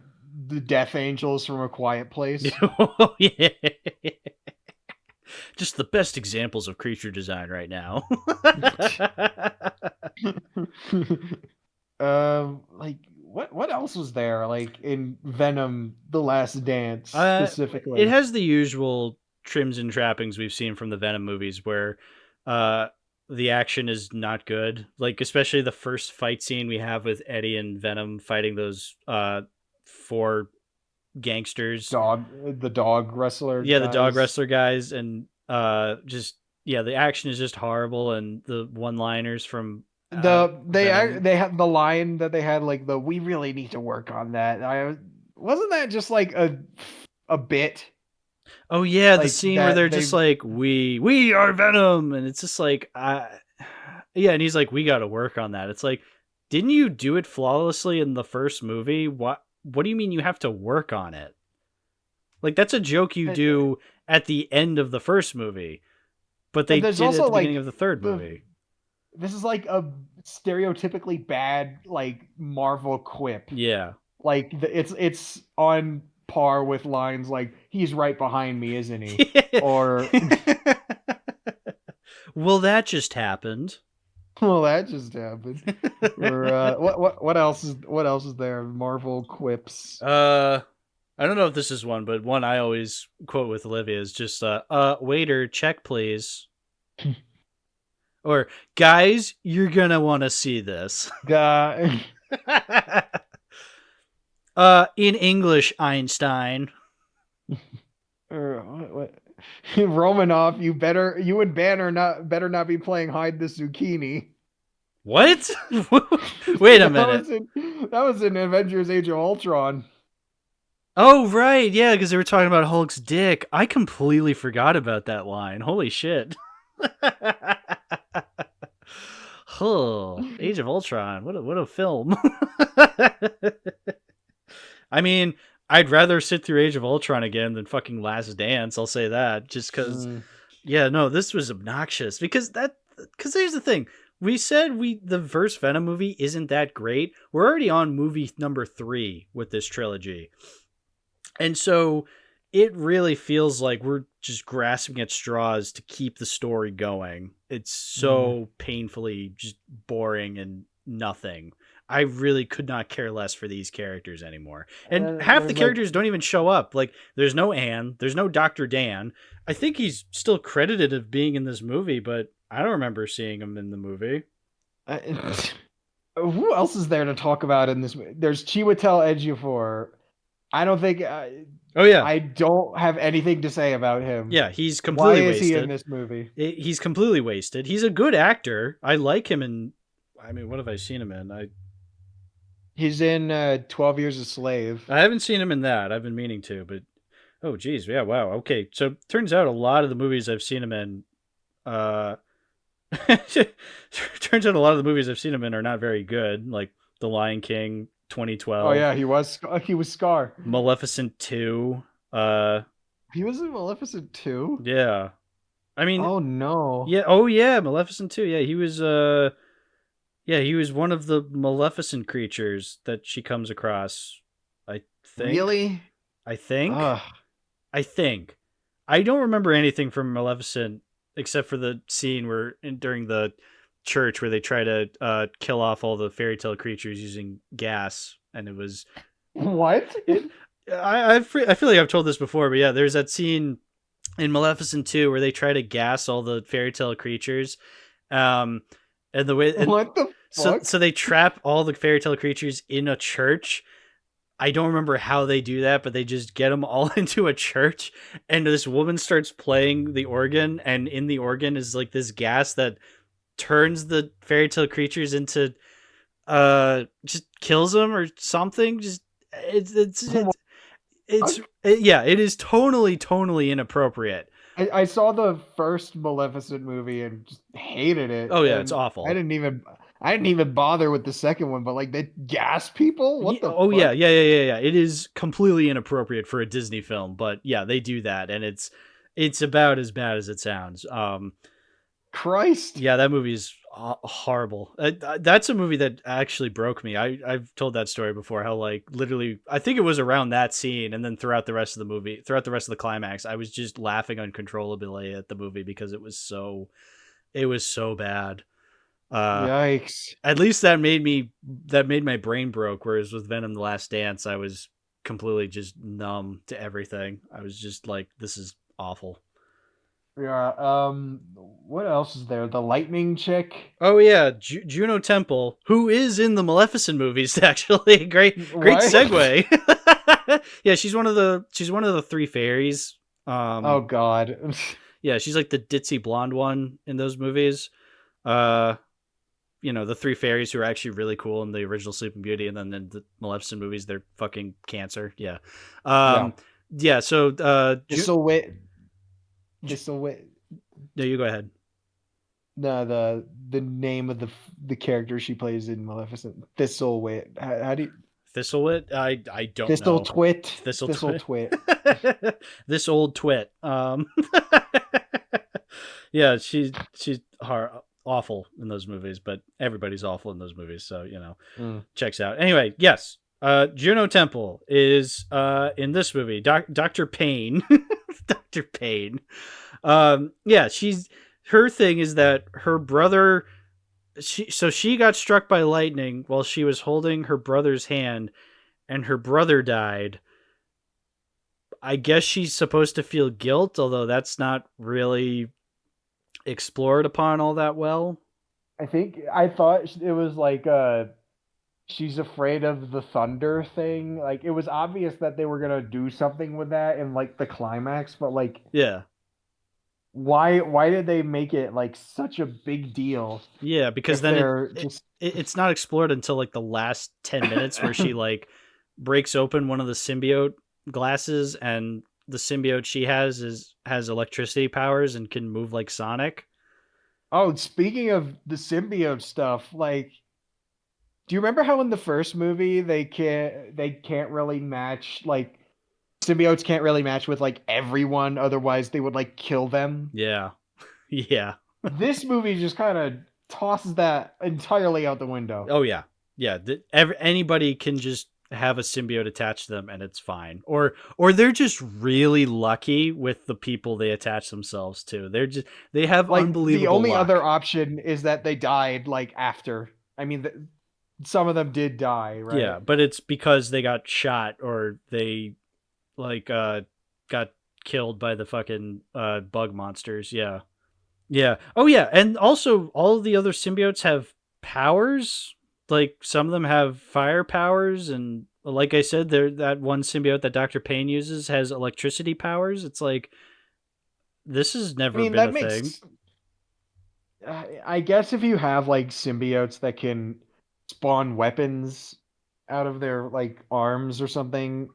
the Death Angels from A Quiet Place. Oh yeah. Just the best examples of creature design right now. Like what else was there? Like in Venom: The Last Dance specifically, it has the usual trims and trappings we've seen from the Venom movies, where the action is not good. Like especially the first fight scene we have with Eddie and Venom fighting those 4 gangsters, the dog wrestler guys. The dog wrestler guys, and the action is just horrible, and the one-liners from they had the line that they had, like the "we really need to work on that." Wasn't that just like a bit? Oh yeah, like the scene where they're just like, we are Venom, and it's just like and he's like, we got to work on that. It's like, didn't you do it flawlessly in the first movie? What do you mean you have to work on it? Like that's a joke you do at the end of the first movie, but they did it at the beginning of the third movie. this is like a stereotypically bad like Marvel quip. Yeah. Like it's on par with lines like "He's right behind me, isn't he?" Or well, that just happened. well, that just happened. Or what else is there? Marvel quips. I don't know if this is one, but one I always quote with Olivia is just waiter, check please. Or guys, you're gonna want to see this. Guy. In English, Einstein. What? Romanoff, you and Banner better not be playing hide the zucchini. What? Wait a minute. That was in Avengers: Age of Ultron. Oh right, yeah, because they were talking about Hulk's dick. I completely forgot about that line. Holy shit. Oh, Age of Ultron. What a film. I mean, I'd rather sit through Age of Ultron again than fucking Last Dance. I'll say that, just because. Yeah, no, this was obnoxious because here's the thing. We said the first Venom movie isn't that great. We're already on movie number 3 with this trilogy, and so it really feels like we're just grasping at straws to keep the story going. It's so painfully just boring and nothing. I really could not care less for these characters anymore. And half the characters don't even show up. Like, there's no Anne, there's no Dr. Dan. I think he's still credited of being in this movie, but I don't remember seeing him in the movie. Who else is there to talk about in this movie? There's Chiwetel Ejiofor. I don't think... oh, yeah. I don't have anything to say about him. Yeah, he's completely wasted. Why is he in this movie? He's completely wasted. He's a good actor. I like him in... I mean, what have I seen him in? He's in 12 Years a Slave. I haven't seen him in that. I've been meaning to, but... Oh, geez. Yeah, wow. Okay, so turns out a lot of the movies I've seen him in... turns out a lot of the movies I've seen him in are not very good. Like The Lion King, 2012. Oh, yeah, he was Scar. Maleficent 2. He was in Maleficent 2? Yeah. I mean... Oh, no. Yeah. Oh, yeah, Maleficent 2. Yeah, he was... Yeah, he was one of the Maleficent creatures that she comes across, I think. Really? I think. I think. I don't remember anything from Maleficent except for the scene during the church where they try to kill off all the fairy tale creatures using gas, and it was... What? I feel like I've told this before, but yeah, there's that scene in Maleficent 2 where they try to gas all the fairy tale creatures. And the way... what the fuck? So they trap all the fairy tale creatures in a church. I don't remember how they do that, but they just get them all into a church, and this woman starts playing the organ, and in the organ is like this gas that turns the fairy tale creatures into just kills them or something. Just yeah, it is totally inappropriate. I saw the first Maleficent movie and just hated it. Oh yeah, it's awful. I didn't even bother with the second one, but like they gas people? What the fuck? Yeah. It is completely inappropriate for a Disney film, but yeah, they do that, and it's about as bad as it sounds. Christ. Yeah, that movie is horrible. That's a movie that actually broke me. I've told that story before, how like literally I think it was around that scene, and then throughout the rest of the movie, throughout the rest of the climax, I was just laughing uncontrollably at the movie because it was so bad. Yikes. At least that made my brain broke, whereas with Venom The Last Dance I was completely just numb to everything. I was just like, this is awful. Yeah. What else is there? The lightning chick. Oh yeah, Juno Temple, who is in the Maleficent movies. Actually, great segue. Yeah, she's one of the three fairies. Oh God. Yeah, she's like the ditzy blonde one in those movies. The three fairies who are actually really cool in the original Sleeping Beauty, and then in the Maleficent movies, they're fucking cancer. Yeah. Yeah. So No, you go ahead. No, the name of the character she plays in Maleficent, Thistlewit. How do you... Thistlewit? I don't know. Thistlewit. This old twit. Yeah, she's awful in those movies, but everybody's awful in those movies, so checks out. Anyway, yes, Juno Temple is in this movie. Dr. Payne, Dr. Payne. Yeah, her thing is that her brother. She got struck by lightning while she was holding her brother's hand, and her brother died. I guess she's supposed to feel guilt, although that's not really explored upon all that well. I thought it was like she's afraid of the thunder thing. Like, it was obvious that they were gonna do something with that in like the climax, but like, yeah, why did they make it like such a big deal? Yeah, because then it's not explored until like the last 10 minutes where she like breaks open one of the symbiote glasses, and the symbiote she has electricity powers and can move like Sonic. Oh, speaking of the symbiote stuff, like, do you remember how in the first movie they can't really match, like, symbiotes can't really match with like everyone, otherwise they would like kill them? Yeah. Yeah. This movie just kind of tosses that entirely out the window. Oh yeah. Yeah, anybody can just have a symbiote attached to them and it's fine. Or they're just really lucky with the people they attach themselves to. They have like unbelievable the only luck. Other option is that they died like after. I mean, some of them did die, right? Yeah, but it's because they got shot or they like got killed by the fucking bug monsters. Yeah. Yeah. Oh yeah, and also all of the other symbiotes have powers. Like some of them have fire powers, and like I said, that one symbiote that Dr. Payne uses has electricity powers. It's like, this has never been a thing. I guess if you have like symbiotes that can spawn weapons out of their like arms or something,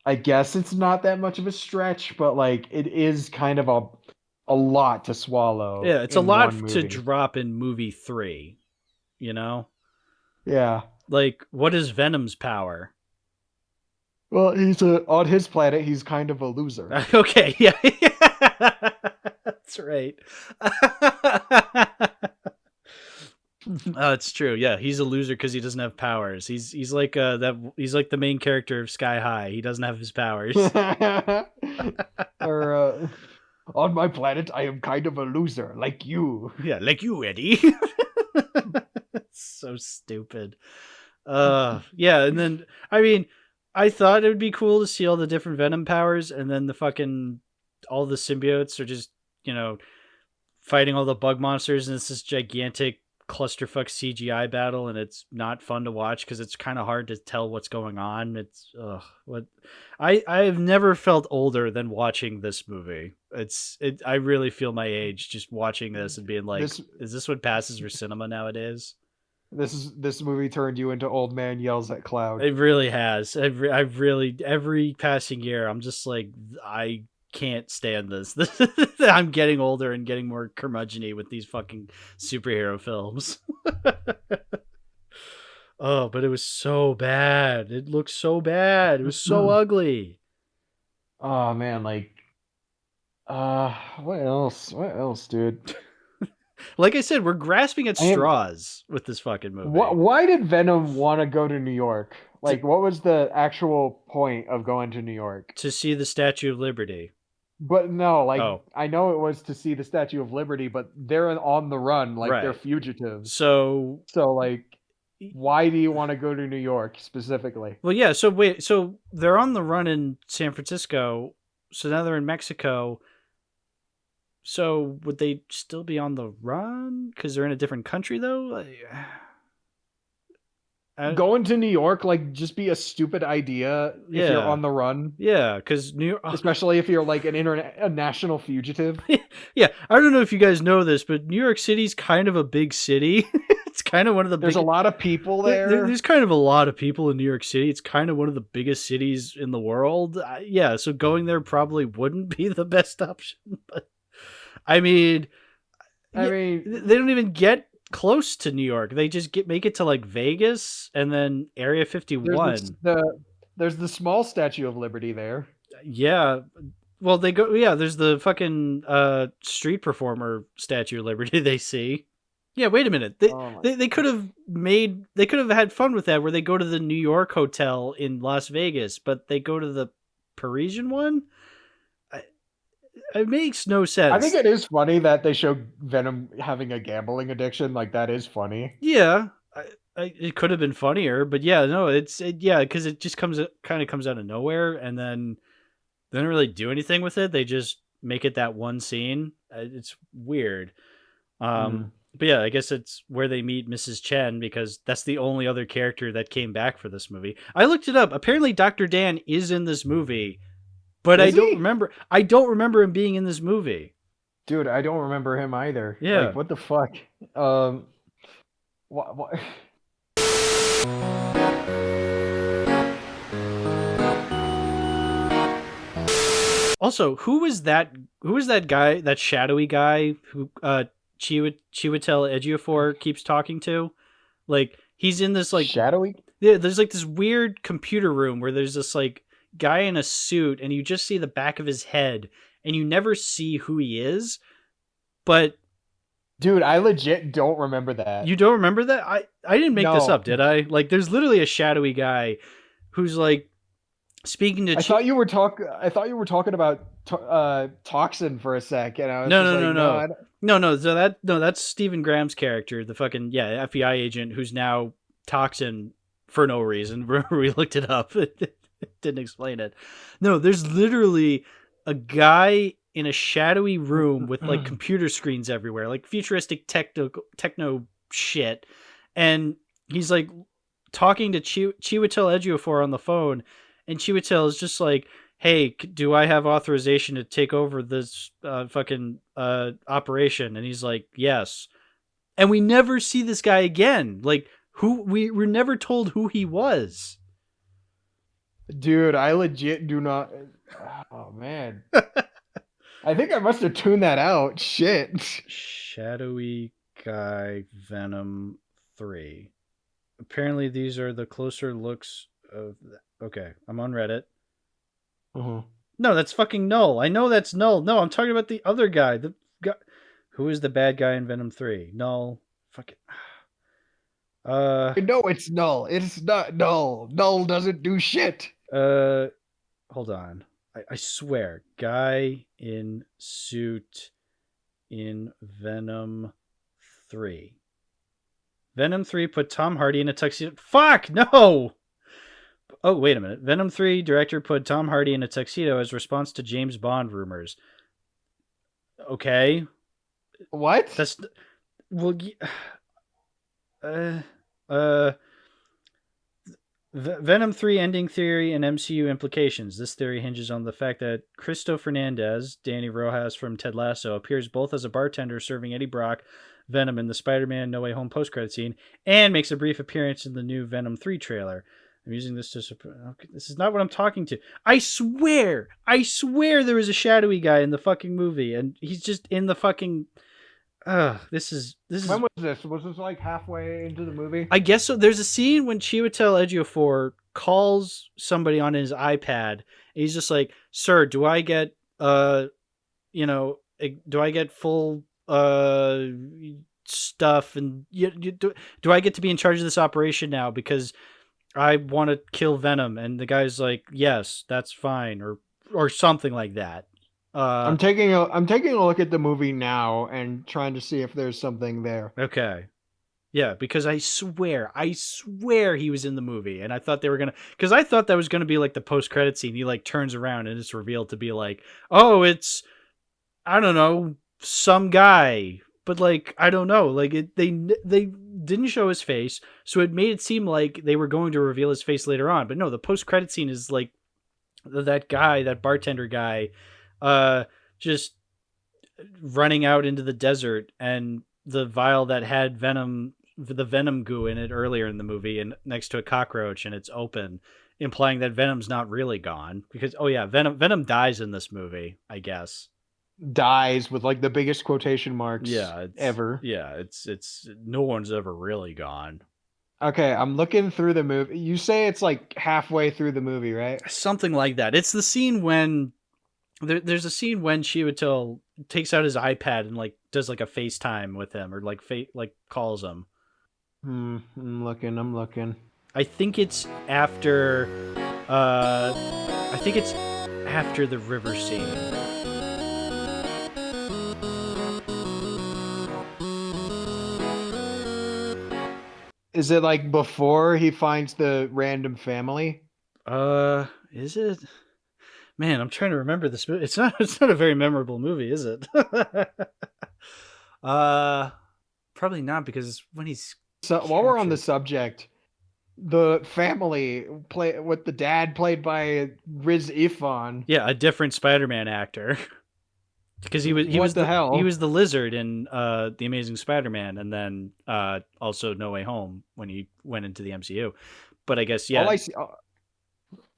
I guess it's not that much of a stretch, but like it is kind of a lot to swallow. Yeah, it's a lot to drop in movie 3, you know? Yeah. Like, what is Venom's power? Well, on his planet, he's kind of a loser. Okay, yeah. That's right. It's true. Yeah, he's a loser because he doesn't have powers. He's like he's like the main character of Sky High. He doesn't have his powers. Or on my planet, I am kind of a loser, like you. Yeah, like you, Eddie. So stupid. Yeah, and then I mean, I thought it would be cool to see all the different Venom powers, and then all the symbiotes are just, fighting all the bug monsters, and it's this gigantic clusterfuck CGI battle, and it's not fun to watch because it's kind of hard to tell what's going on. It's I've never felt older than watching this movie. I really feel my age just watching this and being like, is this what passes for cinema nowadays? This movie turned you into old man yells at cloud. It really has. Every passing year, I'm just like, I can't stand this. I'm getting older and getting more curmudgeon-y with these fucking superhero films. Oh, but it was so bad. It looked so bad. It was so ugly. Oh man, like, what else, dude? Like I said, we're grasping at straws with this fucking movie. Why did Venom want to go to New York? Like, what was the actual point of going to New York? To see the Statue of Liberty. But no, like, I know it was to see the Statue of Liberty, but they're on the run, like, they're fugitives. So like, why do you want to go to New York specifically? Well, yeah, so they're on the run in San Francisco, so now they're in Mexico. So would they still be on the run because they're in a different country, though? Going to New York, like, just be a stupid idea if you're on the run. Yeah, because New York, especially if you're like a national fugitive. Yeah, I don't know if you guys know this, but New York City's kind of a big city. It's kind of one of the. There's a lot of people there. There's kind of a lot of people in New York City. It's kind of one of the biggest cities in the world. Yeah, so going there probably wouldn't be the best option. But I mean, they don't even get close to New York. They just make it to like Vegas and then Area 51. There's the small Statue of Liberty there. Yeah. Well, there's the fucking street performer Statue of Liberty they see. Yeah, wait a minute. They could have had fun with that, where they go to the New York hotel in Las Vegas, but they go to the Parisian one. It makes no sense. I think it is funny that they show Venom having a gambling addiction. Like, that is funny. Yeah, it could have been funnier, but yeah, no, because it just comes out of nowhere, and then they don't really do anything with it. They just make it that one scene. It's weird. But yeah, I guess it's where they meet Mrs. Chen, because that's the only other character that came back for this movie. I looked it up. Apparently, Dr. Dan is in this movie, but I don't remember. I don't remember him being in this movie. Dude, I don't remember him either. Yeah. Like, what the fuck? What? Also, who was that guy, that shadowy guy who Chiwetel Ejiofor keeps talking to? Like, he's in this, like, shadowy? Yeah, there's like this weird computer room where there's this like guy in a suit, and you just see the back of his head, and you never see who he is. But dude, I legit don't remember that. You don't remember that? I didn't make this up, did I? Like, there's literally a shadowy guy who's like speaking to. I thought you were talking about Toxin for a sec, and I was no. So that's Stephen Graham's character, the fucking FBI agent who's now Toxin for no reason. We looked it up. It didn't explain it. No, there's literally a guy in a shadowy room with like computer screens everywhere, like futuristic techno shit, and he's like talking to Chiwetel Ejiofor on the phone, and Chiwetel is just like, "Hey, do I have authorization to take over this fucking operation?" And he's like, "Yes." And we never see this guy again. Like, we were never told who he was. Dude, I legit do not. Oh man. I think I must have tuned that out. Shit. Shadowy guy, Venom 3. Apparently, these are the closer looks of. Okay, I'm on Reddit. No, that's fucking Null. I know that's Null. No, I'm talking about the other guy. The guy who is the bad guy in Venom 3. Null. Fuck it. No, it's Null. It's not Null. Null doesn't do shit. Hold on. I swear, guy in suit in Venom 3. Venom 3 put Tom Hardy in a tuxedo. Fuck, no! Oh, wait a minute. Venom 3 director put Tom Hardy in a tuxedo as response to James Bond rumors. Okay. What? That's... Well... Venom 3 ending theory and MCU implications. This theory hinges on the fact that Cristo Fernandez, Danny Rojas from Ted Lasso, appears both as a bartender serving Eddie Brock Venom in the Spider-Man No Way Home post-credit scene, and makes a brief appearance in the new Venom 3 trailer. I'm using this to... Okay, this is not what I'm talking to. I swear there was a shadowy guy in the fucking movie, and he's just in the fucking... This is. When was this? Was this like halfway into the movie? I guess so. There's a scene when Chiwetel Ejiofor calls somebody on his iPad, and he's just like, "Sir, do I get do I get full stuff, and do I get to be in charge of this operation now because I want to kill Venom?" And the guy's like, "Yes, that's fine," or something like that. I'm taking a look at the movie now and trying to see if there's something there. Okay. Yeah, because I swear he was in the movie, and I thought they were gonna, because I thought that was gonna be like the post-credit scene. He like turns around and it's revealed to be like, oh, it's, I don't know, some guy, but like, I don't know, like they didn't show his face, so it made it seem like they were going to reveal his face later on. But no, the post-credit scene is like that guy, that bartender guy, just running out into the desert, and the vial that had the Venom goo in it earlier in the movie, and next to a cockroach, and it's open, implying that Venom's not really gone, because Venom dies in this movie, I guess. Dies with like the biggest quotation marks ever. Yeah, it's no one's ever really gone. Okay, I'm looking through the movie. You say it's like halfway through the movie, right? Something like that. It's the scene when There's a scene when Chiwetel takes out his iPad and like does like a FaceTime with him or like calls him. I'm looking. I think it's after. I think it's after the river scene. Is it like before he finds the random family? Is it? Man, I'm trying to remember this movie. It's not. It's not a very memorable movie, is it? Probably not because when he's So while we're on the subject, the family play with the dad played by Riz Ifan. Yeah, a different Spider-Man actor. Because he was the lizard in the Amazing Spider-Man, and then also No Way Home when he went into the MCU. But I guess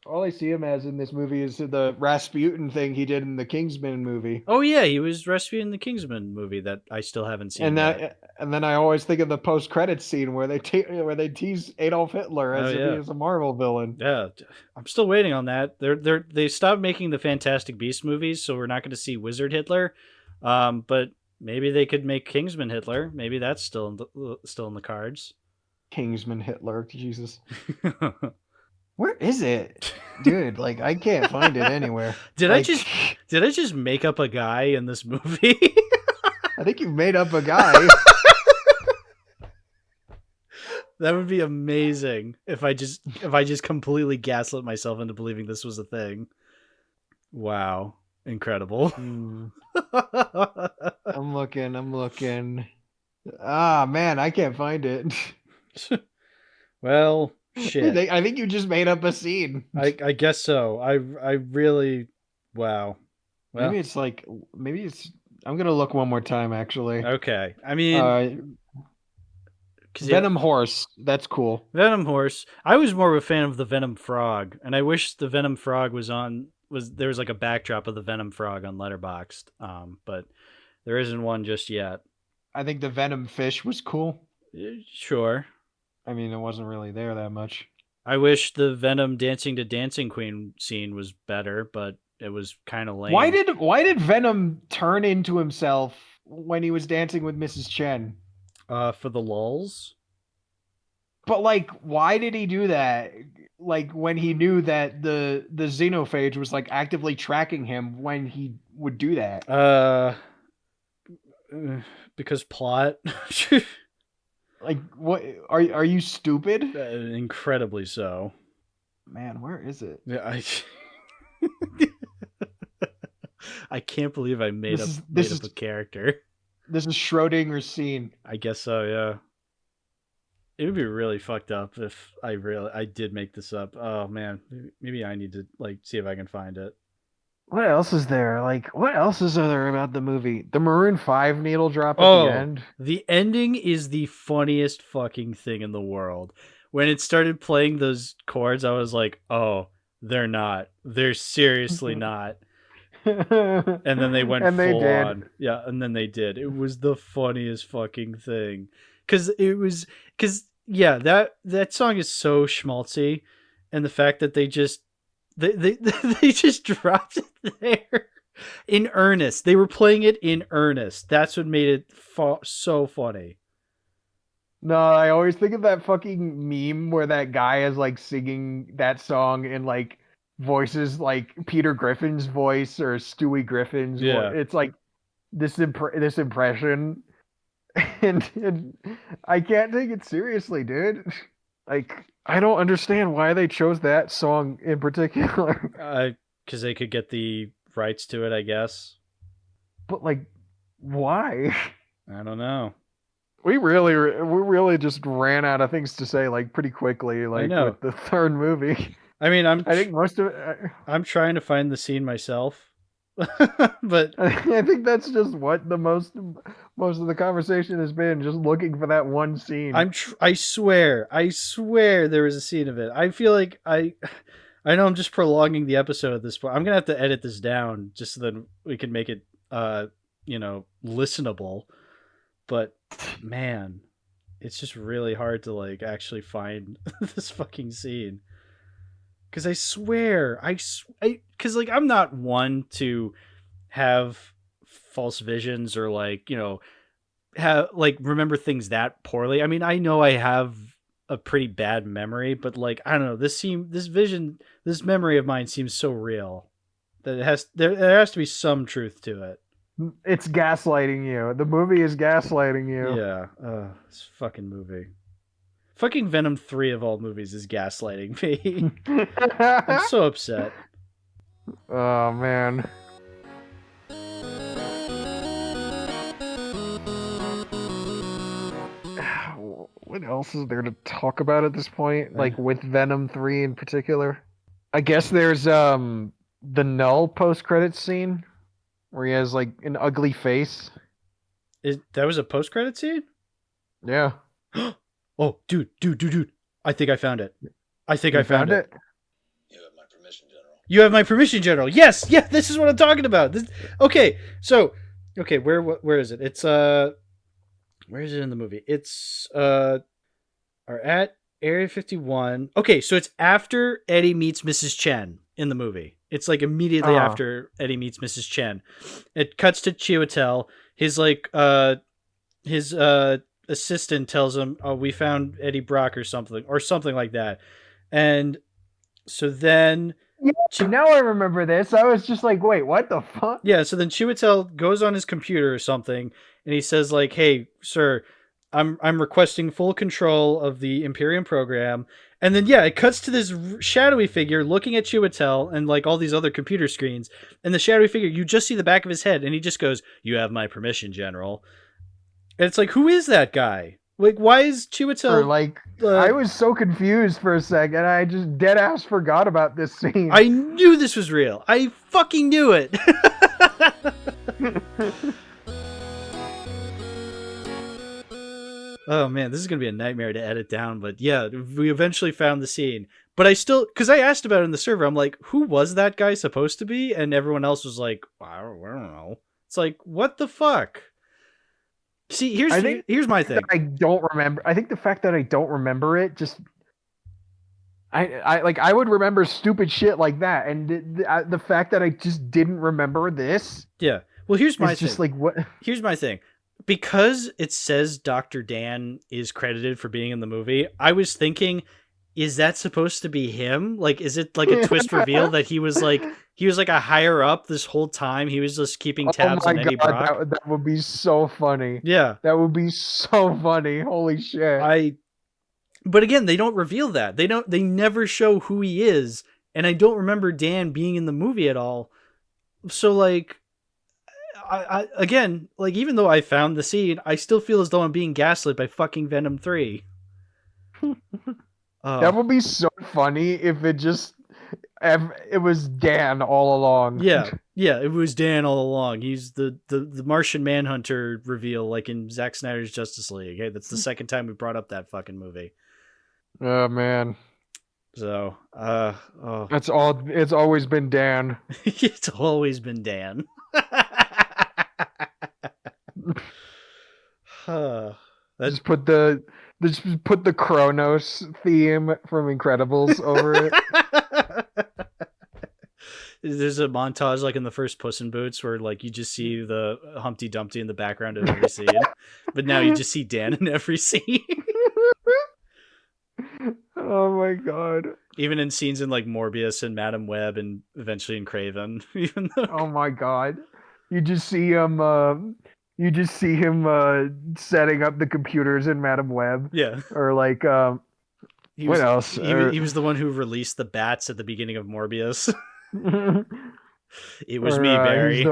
all I see him as in this movie is the Rasputin thing he did in the Kingsman movie. Oh yeah, he was Rasputin in the Kingsman movie that I still haven't seen. And then I always think of the post-credits scene where they tease Adolf Hitler as if he is a Marvel villain. Yeah, I'm still waiting on that. They stopped making the Fantastic Beasts movies, so we're not going to see Wizard Hitler. But maybe they could make Kingsman Hitler. Maybe that's still in the cards. Kingsman Hitler, Jesus. Where is it, dude? Like, I can't find it anywhere. Did I just make up a guy in this movie? I think you made up a guy. That would be amazing if I just completely gaslit myself into believing this was a thing. Wow, incredible. I'm looking. Ah, man, I can't find it. Well, shit. I think you just made up a scene. I guess so. I really, wow. Well, maybe it's. I'm gonna look one more time. Actually. Okay. I mean, Venom horse. That's cool. Venom horse. I was more of a fan of the Venom frog, and I wish the Venom frog there was like a backdrop of the Venom frog on Letterboxd. But there isn't one just yet. I think the Venom fish was cool. Sure. I mean, it wasn't really there that much. I wish the Venom dancing to Dancing Queen scene was better, but it was kind of lame. Why did Venom turn into himself when he was dancing with Mrs. Chen? For the lulz. But like, why did he do that? Like when he knew that the xenophage was like actively tracking him when he would do that. Because plot. Like, what are you stupid? Incredibly so. Man, where is it? Yeah, I can't believe I made up a character. This is Schrodinger's scene. I guess so, yeah. It would be really fucked up if I did make this up. Oh man, maybe I need to like see if I can find it. What else is there? Like, what else is there about the movie? The Maroon 5 needle drop at the end. The ending is the funniest fucking thing in the world. When it started playing those chords, I was like, "Oh, they're not. They're seriously not." And then they went full on. Yeah, and then they did. It was the funniest fucking thing. Cause that song is so schmaltzy, and the fact that they just dropped it there in earnest. They were playing it in earnest. That's what made it so funny. No, I always think of that fucking meme where that guy is like singing that song in like voices like Peter Griffin's voice or Stewie Griffin's voice. It's like this impression. And I can't take it seriously, dude. Like, I don't understand why they chose that song in particular. Because they could get the rights to it, I guess. But like, why? I don't know. We really just ran out of things to say like pretty quickly, like with the third movie. I mean, I think most of it. I'm trying to find the scene myself. But I think that's just what the most of the conversation has been, just looking for that one scene. I swear there was a scene of it. I feel like I know I'm just prolonging the episode at this point. I'm gonna have to edit this down just so that we can make it listenable. But man, it's just really hard to like actually find this fucking scene. Because I swear, because like I'm not one to have false visions or like, you know, have like remember things that poorly. I mean, I know I have a pretty bad memory, but like I don't know, this memory of mine seems so real that there has to be some truth to it. It's gaslighting you. The movie is gaslighting you. Yeah, this fucking movie. Fucking Venom 3 of all movies is gaslighting me. I'm so upset. Oh, man. What else is there to talk about at this point? Like with Venom 3 in particular? I guess there's the Null post-credits scene where he has like an ugly face. That was a post-credit scene? Yeah. Oh, dude. I think I found it. I found it. You have my permission, General. You have my permission, General. Yes, this is what I'm talking about. Okay, where is it? It's where is it in the movie? It's are at Area 51. Okay, so it's after Eddie meets Mrs. Chen in the movie. It's like immediately after Eddie meets Mrs. Chen. It cuts to Chiwetel. His assistant tells him, "Oh, we found Eddie Brock or something like that." And so then now I remember this. I was just like, wait, what the fuck? Yeah, so then Chiwetel goes on his computer or something and he says like, "Hey, sir, I'm requesting full control of the Imperium program." And then it cuts to this shadowy figure looking at Chiwetel and like all these other computer screens, and the shadowy figure, you just see the back of his head and he just goes, "You have my permission, General." And it's like, who is that guy? Like, why is Chiwetel... I was so confused for a second. I just dead ass forgot about this scene. I knew this was real. I fucking knew it. Oh man, this is going to be a nightmare to edit down. But yeah, we eventually found the scene. But I still... Because I asked about it in the server. I'm like, who was that guy supposed to be? And everyone else was like, I don't know. It's like, what the fuck? See, here's my thing. I don't remember. I think the fact that I don't remember it just... I would remember stupid shit like that, and the fact that I just didn't remember this... Yeah. Well, here's my thing. Just like, what? Here's my thing. Because it says Dr. Dan is credited for being in the movie, I was thinking, is that supposed to be him? Like, is it like a twist reveal that he was like a higher up this whole time? He was just keeping tabs on Eddie Brock? That would be so funny. Yeah. That would be so funny. Holy shit. But again, they don't reveal that. They never show who he is. And I don't remember Dan being in the movie at all. So like, I again, like, even though I found the scene, I still feel as though I'm being gaslit by fucking Venom 3. That would be so funny if it was Dan all along. Yeah, it was Dan all along. He's the Martian Manhunter reveal, like in Zack Snyder's Justice League. Okay, that's the second time we brought up that fucking movie. Oh man. So, It's always been Dan. It's always been Dan. Just put the Kronos theme from Incredibles over it. There's a montage like in the first Puss in Boots where like you just see the Humpty Dumpty in the background of every scene, but now you just see Dan in every scene. Oh my god! Even in scenes in like Morbius and Madam Web and eventually in Craven. Even though... Oh my god! You just see him. Setting up the computers in Madam Web. Yeah. Or like, what else? He was the one who released the bats at the beginning of Morbius. It was me, Barry.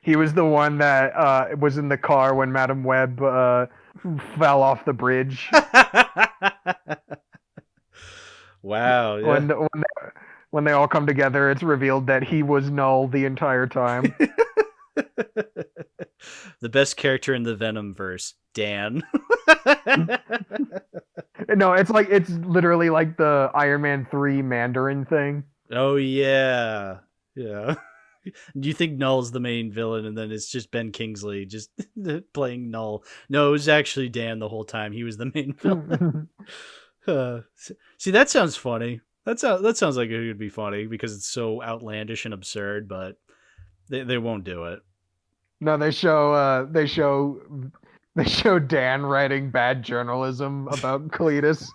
He was the one that was in the car when Madam Web fell off the bridge. Wow. Yeah. When they all come together, it's revealed that he was Null the entire time. The best character in the Venom verse, Dan. No, it's literally like the Iron Man 3 Mandarin thing. Oh yeah. Do you think Null's the main villain and then it's just Ben Kingsley just playing Null? No, it was actually Dan the whole time. He was the main villain. See, that sounds funny. That sounds like it would be funny because it's so outlandish and absurd, but they won't do it. No, they show Dan writing bad journalism about Cletus.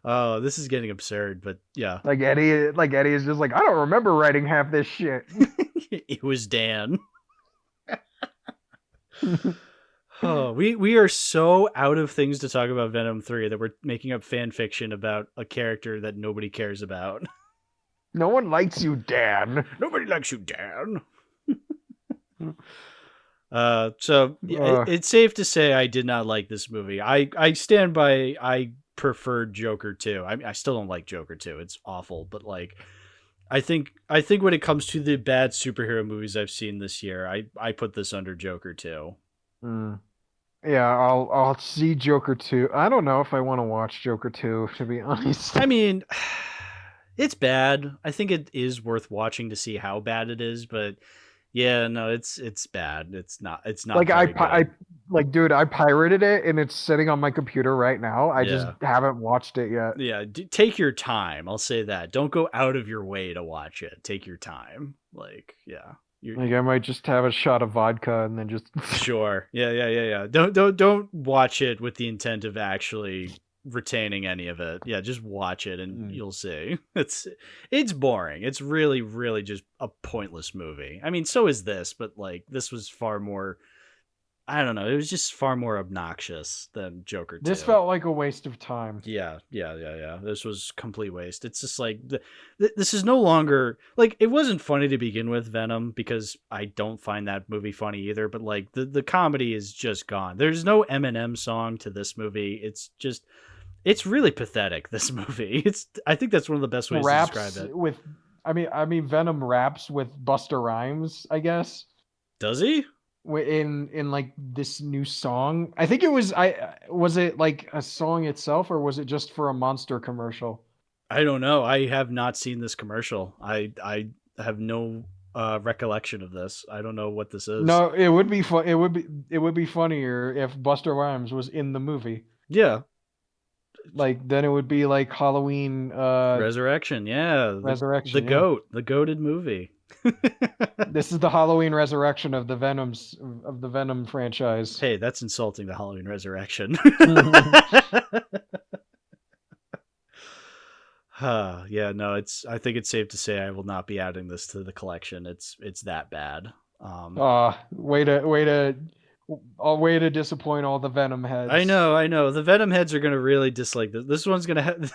Oh, this is getting absurd, but yeah. Like Eddie is just like, I don't remember writing half this shit. It was Dan. Oh, we are so out of things to talk about Venom 3 that we're making up fan fiction about a character that nobody cares about. No one likes you, Dan. Nobody likes you, Dan. It's safe to say I did not like this movie. I stand by I preferred Joker 2. I still don't like Joker 2. It's awful, but like I think when it comes to the bad superhero movies I've seen this year, I put this under Joker 2. Yeah, I'll see Joker 2. I don't know if I want to watch Joker 2, to be honest. I mean, it's bad. I think it is worth watching to see how bad it is, but yeah, no, it's bad. It's not like very dude, I pirated it and it's sitting on my computer right now. I just haven't watched it yet. Yeah, take your time. I'll say that. Don't go out of your way to watch it. Take your time. Like, yeah. I might just have a shot of vodka and then just Sure. Yeah. Don't watch it with the intent of actually retaining any of it. Yeah, just watch it and you'll see. It's boring. It's really, really just a pointless movie. I mean, so is this, but like this was far more, I don't know, it was just far more obnoxious than Joker 2. This felt like a waste of time. Yeah. This was complete waste. It's just like this is no longer like, it wasn't funny to begin with, Venom, because I don't find that movie funny either, but like the comedy is just gone. There's no Eminem song to this movie. It's really pathetic, this movie. I think that's one of the best ways to describe it. I mean Venom raps with Busta Rhymes, I guess. Does he? In like this new song. I think it was it like a song itself, or was it just for a Monster commercial? I don't know. I have not seen this commercial. I have no recollection of this. I don't know what this is. No, it would be fun. It would be funnier if Busta Rhymes was in the movie. Yeah. Like then it would be like Halloween Resurrection. Yeah. Resurrection. The goat. The goated movie. This is the Halloween resurrection of the Venom franchise. Hey, that's insulting the Halloween resurrection. Yeah, no, I think it's safe to say I will not be adding this to the collection. It's that bad. Way to disappoint all the Venom heads. I know. The Venom heads are going to really dislike this. This one's going to have...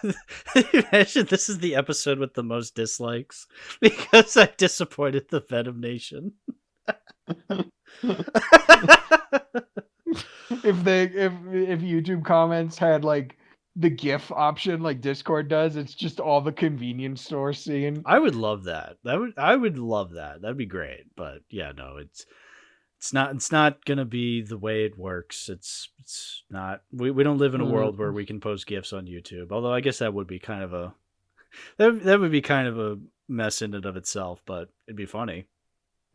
Imagine this is the episode with the most dislikes because I disappointed the Venom Nation. If YouTube comments had like the GIF option like Discord does, it's just all the convenience store scene. I would love that. I would love that. That'd be great. But yeah, no, it's not gonna be the way it works. It's not. We don't live in a world where we can post GIFs on YouTube. Although I guess that would be kind of a mess in and of itself. But it'd be funny.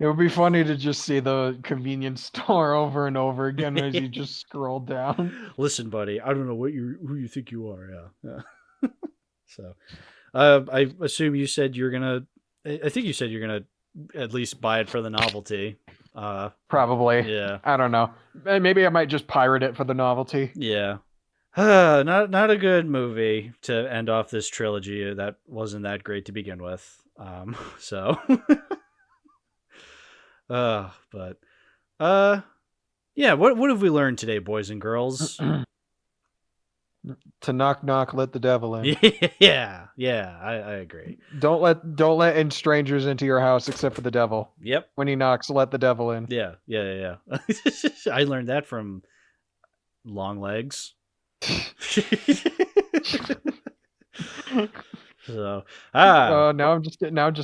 It would be funny to just see the convenience store over and over again as you just scroll down. Listen, buddy, I don't know who you think you are. Yeah. So, I assume you said you're gonna. I think you said you're gonna at least buy it for the novelty. Probably. Yeah. I don't know. Maybe I might just pirate it for the novelty. Yeah. Not a good movie to end off this trilogy. That wasn't that great to begin with. So. Yeah. What have we learned today, boys and girls? To knock, knock, let the devil in. Yeah. I agree. Don't let in strangers into your house except for the devil. Yep. When he knocks, let the devil in. Yeah. I learned that from Long Legs. So now I'm just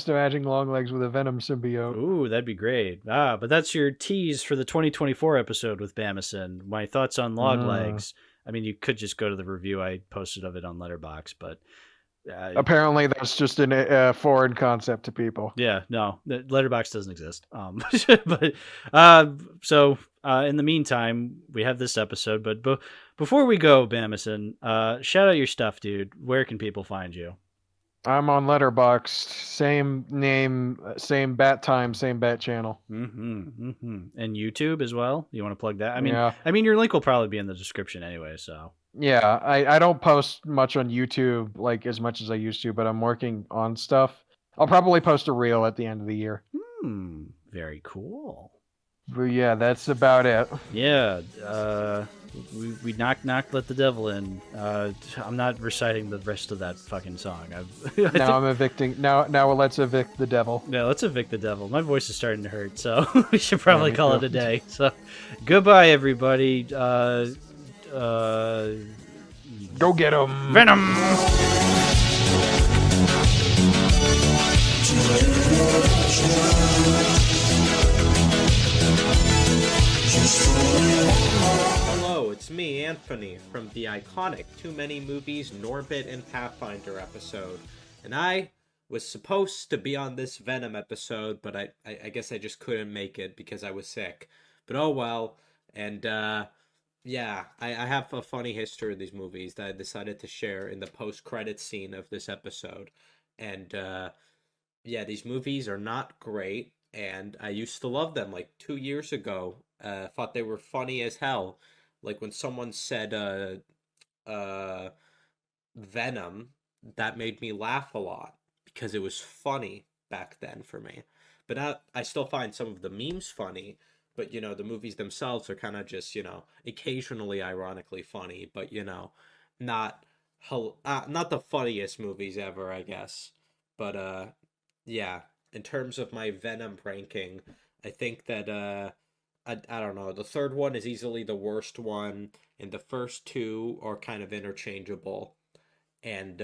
imagining Long Legs with a Venom symbiote. Ooh, that'd be great. But that's your tease for the 2024 episode with Bamason. My thoughts on Long Legs. I mean, you could just go to the review I posted of it on Letterboxd, but Apparently, that's just a foreign concept to people. Yeah, no, the Letterboxd doesn't exist. But so in the meantime, we have this episode. But before we go, Bamason, shout out your stuff, dude. Where can people find you? I'm on Letterboxd, same name, same bat time, same bat channel. And YouTube as well. You want to plug that? Yeah. I mean, your link will probably be in the description anyway. So Yeah, I don't post much on YouTube like as much as I used to, but I'm working on stuff. I'll probably post a reel at the end of the year. Very cool. But yeah, that's about it. Yeah, we knock let the devil in. I'm not reciting the rest of that fucking song. I'm evicting. Now let's evict the devil. Yeah, let's evict the devil. My voice is starting to hurt, so we should probably me call too. it a day. So, goodbye, everybody. Go get him, Venom. Hello, it's me, Anthony, from the iconic Too Many Movies Norbit and Pathfinder episode. And I was supposed to be on this Venom episode, but I guess I just couldn't make it because I was sick. But oh well. And yeah, I have a funny history of these movies that I decided to share in the post-credits scene of this episode. And yeah, these movies are not great, and I used to love them like 2 years ago. Thought they were funny as hell. Like when someone said Venom, that made me laugh a lot because it was funny back then for me. But now I still find some of the memes funny, but you know, the movies themselves are kind of just, you know, occasionally ironically funny, but you know, not the funniest movies ever, I guess. But yeah, in terms of my Venom ranking, I think that I don't know, the third one is easily the worst one, and the first two are kind of interchangeable. And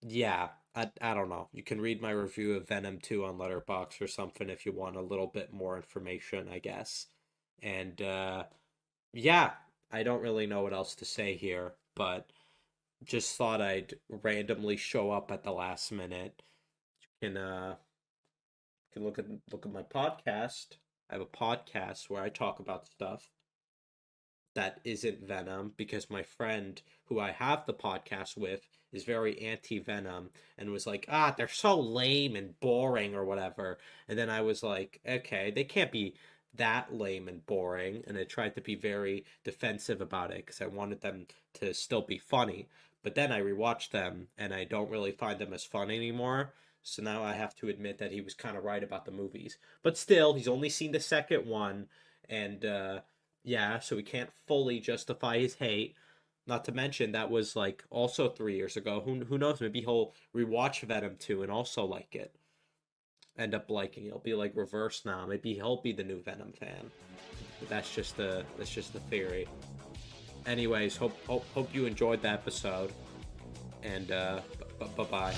yeah, I don't know. You can read my review of Venom 2 on Letterboxd or something if you want a little bit more information, I guess. And yeah, I don't really know what else to say here, but just thought I'd randomly show up at the last minute. You can look at my podcast. I have a podcast where I talk about stuff that isn't Venom because my friend who I have the podcast with is very anti-Venom and was like, they're so lame and boring or whatever. And then I was like, okay, they can't be that lame and boring. And I tried to be very defensive about it because I wanted them to still be funny. But then I rewatched them and I don't really find them as funny anymore. So now I have to admit that he was kind of right about the movies. But still, he's only seen the second one. And yeah, so he can't fully justify his hate. Not to mention, that was like also 3 years ago. Who knows? Maybe he'll rewatch Venom 2 and also like it. End up liking it. It'll be like reverse now. Maybe he'll be the new Venom fan. But that's just a theory. Anyways, hope you enjoyed the episode. And bye-bye.